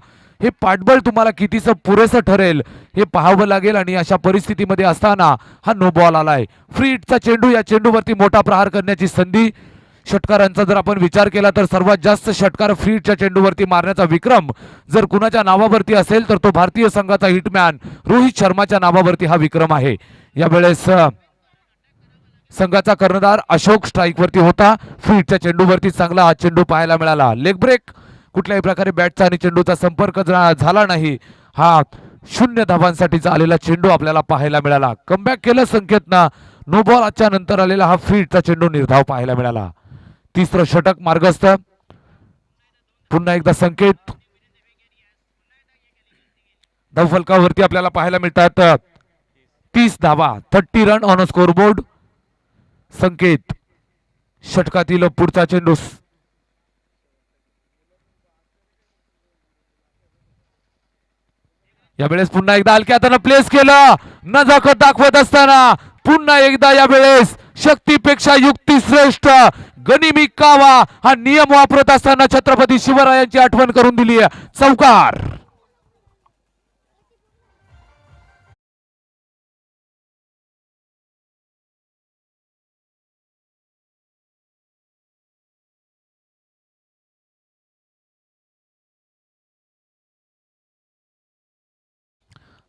हे पाठबळ तुम्हाला कितीसं पुरेसं ठरेल हे पाहावं लागेल. आणि अशा परिस्थितीमध्ये असताना हा नो बॉल आलाय. फ्री हिटचा चेंडू, या चेंडूवरती मोठा प्रहार करण्याची संधी. षटकारांचा जर आपण विचार केला तर सर्वात जास्त षटकार फ्री हिटच्या चेंडूवरती मारण्याचा विक्रम जर कुणाच्या नावावरती असेल तर तो भारतीय संघाचा हिटमॅन रोहित शर्माच्या नावावरती हा विक्रम आहे. यावेळेस संघाचा कर्णधार अशोक स्ट्राईक वरती होता. फ्री हिटच्या चेंडूवरती चांगला हा चेंडू पाहायला मिळाला. लेग ब्रेक, कुठल्याही प्रकारे बॅटचा आणि चेंडूचा संपर्क झाला नाही. हा 0 धावांसाठीचा आलेला चेंडू आपल्याला पाहायला मिळाला. कमबॅक केलं संकेतनं. नो बॉलच्या नंतर आलेला हा फ्री हिटचा चेंडू निर्धाव पाहायला मिळाला. तिसरं षटक मार्गस्थ. पुन्हा एकदा संकेत. धावफलकावरती आपल्याला पाहायला मिळतात 30 धावा, 30 रन ऑन स्कोर बोर्ड. संकेत षटकातील पुढचा चेंडू. यावेळेस पुन्हा एकदा हलक्या हाताने प्लेस केलं, नजाकत दाखवत असताना पुन्हा एकदा यावेळेस शक्तीपेक्षा युक्ती श्रेष्ठ गनिमी कावा हा नियम वापरत असताना छत्रपती शिवरायांची आठवण करून दिली. चौकार.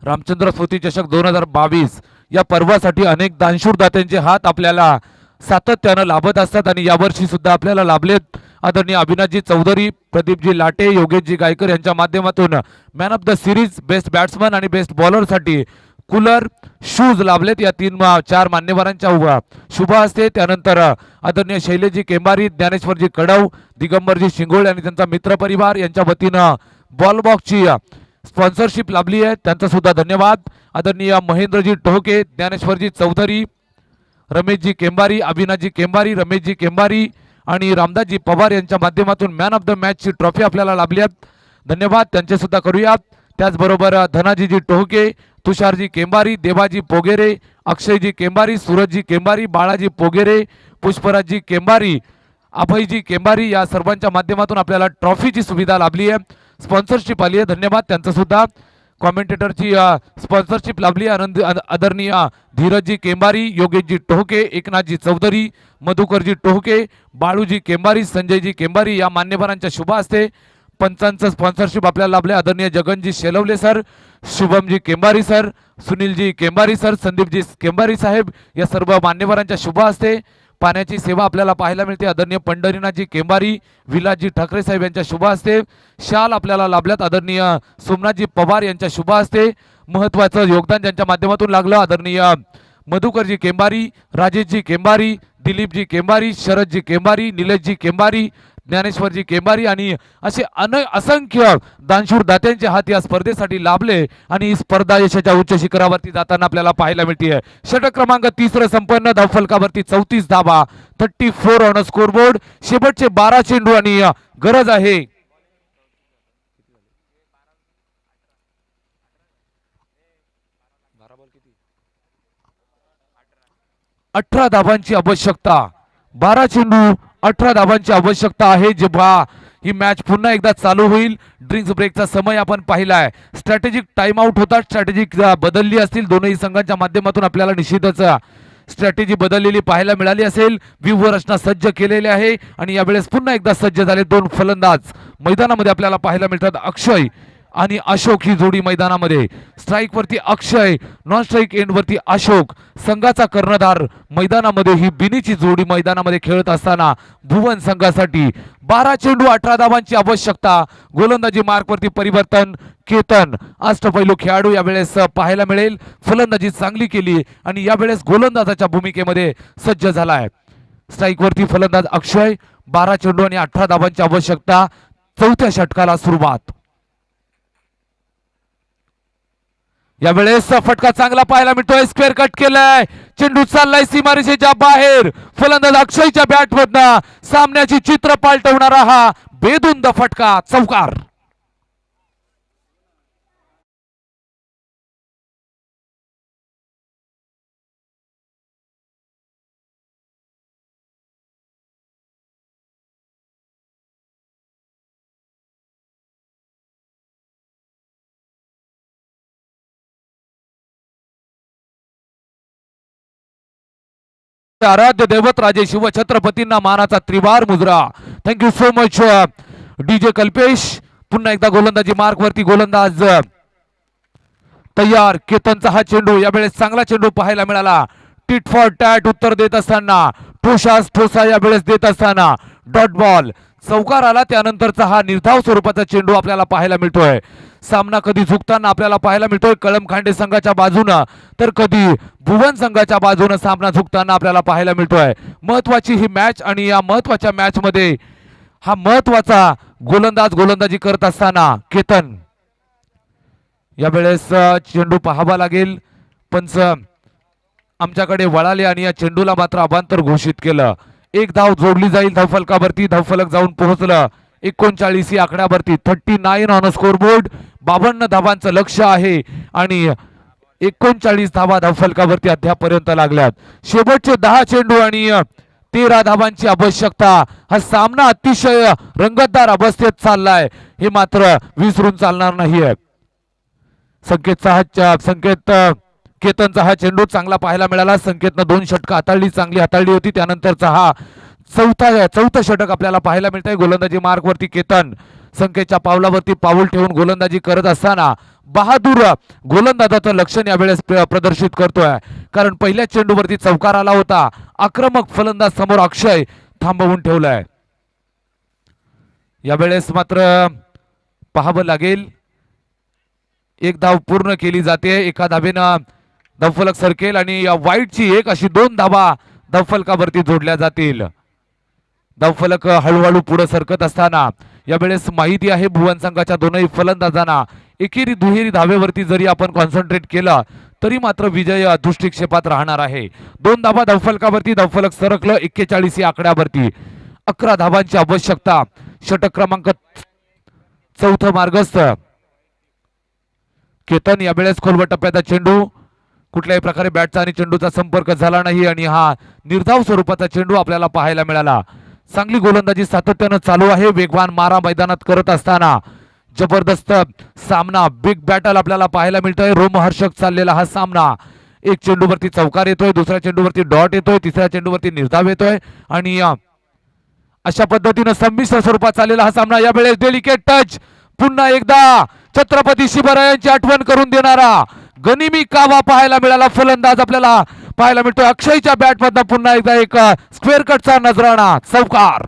रामचंद्र स्मृती चषक 2022 या पर्वासाठी अनेक दानशूर दात्यांचे हात आपल्याला सातत्यानं लाभत असतात आणि यावर्षी सुद्धा आपल्याला लाभलेत. आदरणीय अविनाशजी चौधरी, प्रदीपजी लाटे, योगेशजी गायकर यांच्या माध्यमातून man of the series, best batsman आणि बेस्ट बॉलरसाठी कूलर, शूज लाभलेत. या 3-4 मान्यवरांच्या शुभ हस्ते. त्यानंतर आदरणीय शैलेशजी केंबारी, ज्ञानेश्वरजी कडव, दिगंबरजी शिंगोळे आणि त्यांचा मित्रपरिवार यांच्या वतीनं बॉल बॉक्सची स्पॉन्सरशिप लाभली आहे, त्यांचा सुद्धा धन्यवाद. आदरणीय महेंद्रजी टोहके, ज्ञानेश्वरजी चौधरी, रमेशजी केंबारी, अविनाशजी केंबारी, रमेशजी केंबारी आणि रामदासजी पवार यांच्या माध्यमातून मॅन ऑफ द मॅचची ट्रॉफी आपल्याला लाभली आहे, धन्यवाद त्यांचे सुद्धा करूयात. त्याचबरोबर धनाजीजी टोहके, तुषारजी केंबारी, देवाजी पोगेरे, अक्षयजी केंबारी, सूरजजी केंबारी, बाळाजी पोगेरे, पुष्पराजजी केंबारी, अभयजी केंबारी या सर्वांच्या माध्यमातून आपल्याला ट्रॉफीची सुविधा लाभली आहे, स्पॉन्सरशिप आली आहे, धन्यवाद त्यांचं सुद्धा. कॉमेंटेटरची स्पॉन्सरशिप लाभली आदरणीय धीरजजी केंबारी, योगेशजी टोहके, एकनाथजी चौधरी, मधुकरजी टोहके, बाळूजी केंबारी, संजयजी केंबारी या मान्यवरांच्या शुभ हस्ते पंचांचं स्पॉन्सरशिप आपल्याला लाभले आदरणीय जगनजी शेलवले sir, Shubham ji केंबारी sir, Sunilji केंबारी sir, Sandeepji केंबारी साहेब या सर्व मान्यवरांच्या शुभ हस्ते पाण्याची सेवा आपल्याला पाहायला मिळते आदरणीय पंढरीनाथजी केंबारी, विलासजी ठाकरे साहेब यांच्या शुभ हस्ते शाल आपल्याला लाभल्यात आदरणीय सोमनाथजी पवार यांच्या शुभ हस्ते महत्वाचं योगदान ज्यांच्या माध्यमातून लागलं आदरणीय मधुकरजी केंबारी, राजेशजी केंबारी, दिलीपजी केंबारी, शरदजी केंबारी, निलेशजी केंबारी, ज्ञानेश्वरजी केंबारी आणि असे असंख्य दानशूर दात्यांचे हात या स्पर्धेसाठी लाभले आणि ही स्पर्धा यशाच्या उच्च शिखरावरती जाताना आपल्याला पाहायला मिळते. षटक क्रमांक 30 संपन्न, धावफलकावरती 34 धावा, 34 ऑन स्कोरबोर्ड. शेवटचे 12 चेंडू आणि गरज आहे 18 धावांची आवश्यकता. 12 चेंडू 18 धावांची आवश्यकता आहे. जेव्हा ही मॅच पुन्हा एकदा चालू होईल, ड्रिंक्स ब्रेकचा समय आपण पाहिलाय, स्ट्रॅटेजिक टाइम आउट होता, स्ट्रॅटेजिक बदलली असतील दोनही संघांच्या माध्यमातून आपल्याला निश्चितच स्ट्रॅटेजी बदललेली पाहायला मिळाली असेल. व्यूह रचना सज्ज केलेली आहे आणि यावेळेस पुन्हा एकदा सज्ज झाले दोन फलंदाज मैदानामध्ये आपल्याला पाहायला मिळतात. अक्षय आणि अशोक ही जोडी मैदानामध्ये, स्ट्राईक वरती अक्षय, नॉन स्ट्राईक एंड वरती अशोक, संघाचा कर्णधार मैदानामध्ये ही बिनीची जोडी मैदानामध्ये खेळत असताना भुवन संघासाठी 12 चेंडू 18 धावांची आवश्यकता. गोलंदाजी मार्क वरती परिवर्तन, केतन अष्टपैलू खेळाडू यावेळेस पाहायला मिळेल. फलंदाजी चांगली केली आणि यावेळेस गोलंदाजाच्या भूमिकेमध्ये सज्ज झालाय. स्ट्राईक वरती फलंदाज अक्षय, 12 चेंडू आणि 18 धावांची आवश्यकता. चौथ्या षटकाला सुरुवात. यावेळेस फटका चांगला पाहायला मिळतोय, स्क्वेअर कट केलाय, चेंडू चाललाय सीमारेषेच्या बाहेर. फलंदाज अक्षयच्या बॅटमधनं सामन्याची चित्र पालटवणारा हा बेधुंद फटका, चौकार. आराध्य दैवत राजे शिवछत्रपतींना मानाचा त्रिवार मुजरा. Thank you so much DJ Kalpesh. पुन्हा एकदा गोलंदाजी मार्क वरती गोलंदाज तयार. केतनचा हा चेंडू यावेळेस चांगला चेंडू पाहायला मिळाला. टिट फॉर टॅट उत्तर देत असताना, ठोसास ठोसा यावेळेस देत असताना डॉट बॉल, चौकार आला. त्यानंतरचा हा निर्धाव स्वरूपाचा चेंडू आपल्याला पाहायला मिळतोय. सामना कधी झुकताना आपल्याला पाहायला मिळतोय कळम खांडे संघाच्या बाजूनं, तर कधी भुवन संघाच्या बाजूनं सामना झुकताना आपल्याला पाहायला मिळतोय. महत्वाची ही मॅच आणि या महत्वाच्या मॅच मध्ये हा महत्वाचा गोलंदाजी करत असताना केतन. यावेळेस चेंडू पाहावा लागेल. पंच आमच्याकडे वळाले आणि या चेंडूला मात्र अबांतर घोषित केलं. एक धाव जोडली जाईल धावफलकावरती. धावफलक जाऊन पोहोचलं 39 या आकड्यावरती. 39 ऑन स्कोरबोर्ड. 52 धावांचं लक्ष आहे आणि 39 धावा धावफलकावरती अद्यापर्यंत लागल्यात. शेवटचे 10 चेंडू आणि 13 धावांची आवश्यकता. हा सामना अतिशय रंगतदार अवस्थेत चाललाय, हे मात्र विसरून चालणार नाहीये. संकेत केतनचा हा चेंडू चांगला पाहायला मिळाला. संकेतनं 2 षटकं चांगली हाताळली होती. त्यानंतरचा हा चौथं षटक आपल्याला पाहायला मिळतंय. गोलंदाजी मार्क वरती केतन संकेतच्या पावलावरती पाऊल ठेवून गोलंदाजी करत असताना बहादूर गोलंदाजाचं लक्षण यावेळेस प्रदर्शित करतोय, कारण पहिल्या चेंडूवरती चौकार आला होता. आक्रमक फलंदाज समोर अक्षय थांबवून ठेवलाय. यावेळेस मात्र पाहावं लागेल, एक धाव पूर्ण केली जाते. एका धावेनं धावफलक सरकेल आणि या वाईटची एक अशी 2 धावा धावफलकावरती जोडल्या जातील. धावफलक हळूहळू पुढे सरकत असताना यावेळेस माहिती आहे भुवन संघाच्या दोनही फलंदाजांना एकेरी दुहेरी धावेवरती जरी आपण कॉन्सन्ट्रेट केलं तरी मात्र विजय दृष्टिक्षेपात राहणार आहे. 2 धावा धावफलकावरती. धावफलक सरकलं 41 या आकड्यावरती. 11 धावांची आवश्यकता. षटक क्रमांक 4 मार्गस्थ. केतन यावेळेस खोलवट टप्प्याचा चेंडू, कुठल्याही प्रकारे बॅटचा आणि चेंडूचा संपर्क झाला नाही आणि हा निर्धाव स्वरूपाचा चेंडू आपल्याला पाहायला मिळाला. चांगली गोलंदाजी सातत्यानं चालू आहे. वेगवान मारा मैदानात करत असताना जबरदस्त सामना, बिग बॅटल आपल्याला पाहायला मिळतोय. रोमहर्षक चाललेला हा सामना. एक चेंडूवरती चौकार येतोय, दुसऱ्या चेंडूवरती डॉट येतोय, तिसऱ्या चेंडूवरती निर्धाव येतोय आणि अशा पद्धतीनं संमिश्र स्वरूपात चाललेला हा सामना यावेळेस डेलिकेट टच पुन्हा एकदा छत्रपती शिवरायांची आठवण करून देणारा गनिमी कावा पाहायला मिळाला. फलंदाज आपल्याला पाहायला मिळतोय अक्षयच्या बॅट मधनं पुन्हा एकदा एक स्क्वेअर कटचा नजराणा चौकार.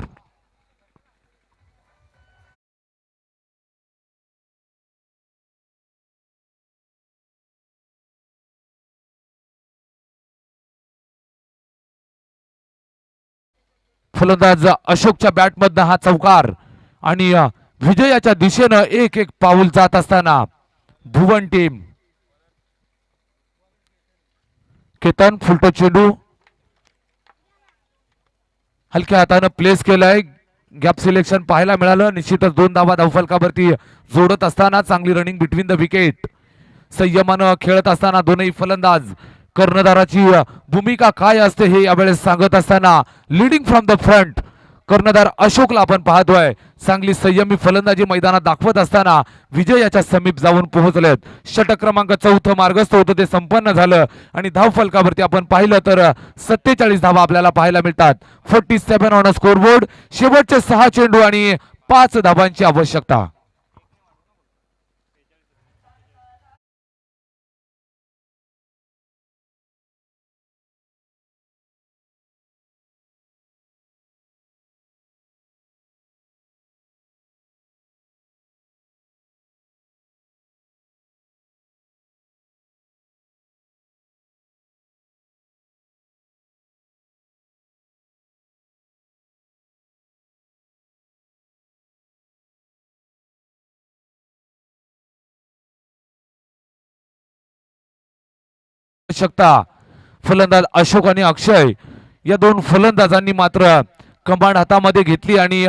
फलंदाज अशोकच्या बॅटमधनं हा चौकार आणि विजयाच्या दिशेनं एक एक पाऊल जात असताना धुवन टीम. केतन फुलटो चेंडू हलक्या हातानं प्लेस केलाय. गॅप सिलेक्शन पाहायला मिळालं. निश्चितच 2 धावा धावफलकावरती जोडत असताना चांगली रनिंग बिटवीन द विकेट. संयमानं खेळत असताना दोनही फलंदाज कर्णधाराची भूमिका काय असते हे यावेळेस सांगत असताना लीडिंग फ्रॉम द फ्रंट कर्णधार अशोकला आपण पाहतोय. चांगली संयमी फलंदाजी मैदानात दाखवत असताना विजयाच्या समीप जाऊन पोहोचलेत. षटक क्रमांक 4 मार्गस्थ होतं ते संपन्न झालं आणि धावफलकावरती आपण पाहिलं तर 47 धावा आपल्याला पाहायला मिळतात. 47 ऑन स्कोरबोर्ड. शेवटचे 6 चेंडू आणि 5 धावांची आवश्यकता. आवश्यकता. फलंदाज अशोक आणि अक्षय या 2 फलंदाजांनी मात्र कमांड हातामध्ये घेतली आणि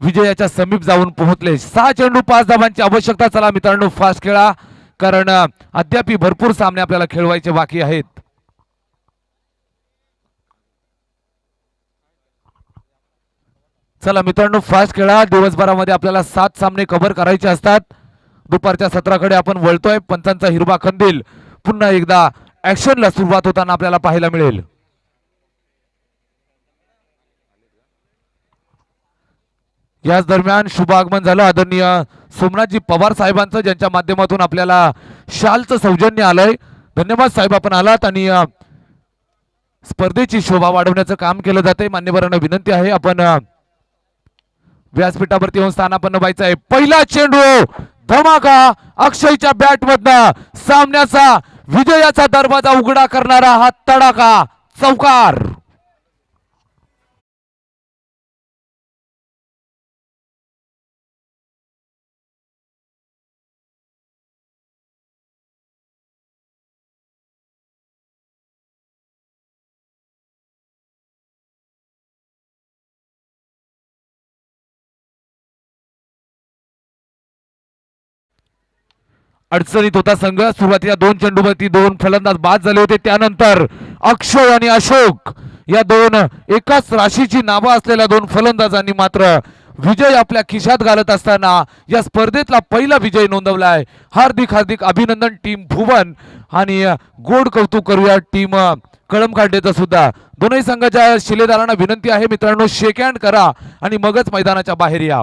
विजयाच्या समीप जाऊन पोहोचले. 6 चेंडू 5 धावांची आवश्यकता. चला मित्रांनो फास्ट खेळा कारण अद्याप भरपूर सामने आपल्याला खेळवायचे बाकी आहेत. चला मित्रांनो फास्ट खेळा. दिवसभरामध्ये आपल्याला 7 सामने कव्हर करायचे असतात. दुपारच्या सत्राकडे आपण वळतोय. पंचांचा हिरवा कंदील पुन्हा एकदा ऍक्शनला सुरुवात होताना आपल्याला पाहायला मिळेल. याच दरम्यान शुभ आगमन झालं आदरणीय सोमनाथजी पवार साहेबांचं ज्यांच्या माध्यमातून आपल्याला शालचं सौजन्य आलंय. धन्यवाद साहेब आपण आलात आणि स्पर्धेची शोभा वाढवण्याचं काम केलं जाते. मान्यवरांना विनंती आहे आपण व्यासपीठावरती येऊन स्थानापन्न व्हायचं आहे. पहिला चेंडू धमाका अक्षयच्या बॅट मधनं सामन्याचा विजयाचा दरवाजा उघडा करणारा हा तडाखा चौकार. अडचणीत होता संघ. सुरुवातीला 2 चेंडूवरती 2 फलंदाज बाद झाले होते. त्यानंतर अक्षय आणि अशोक या 2 एकाच राशीची नावं असलेल्या 2 फलंदाजांनी मात्र विजय आपल्या खिशात घालत असताना या स्पर्धेतला पहिला विजय नोंदवलाय. हार्दिक हार्दिक अभिनंदन टीम भुवन आणि गोड कौतुक करूया टीम कळमखांडेचं सुद्धा. दोन्ही संघाच्या शिलेदारांना विनंती आहे मित्रांनो शेक हँड करा आणि मगच मैदानाच्या बाहेर या.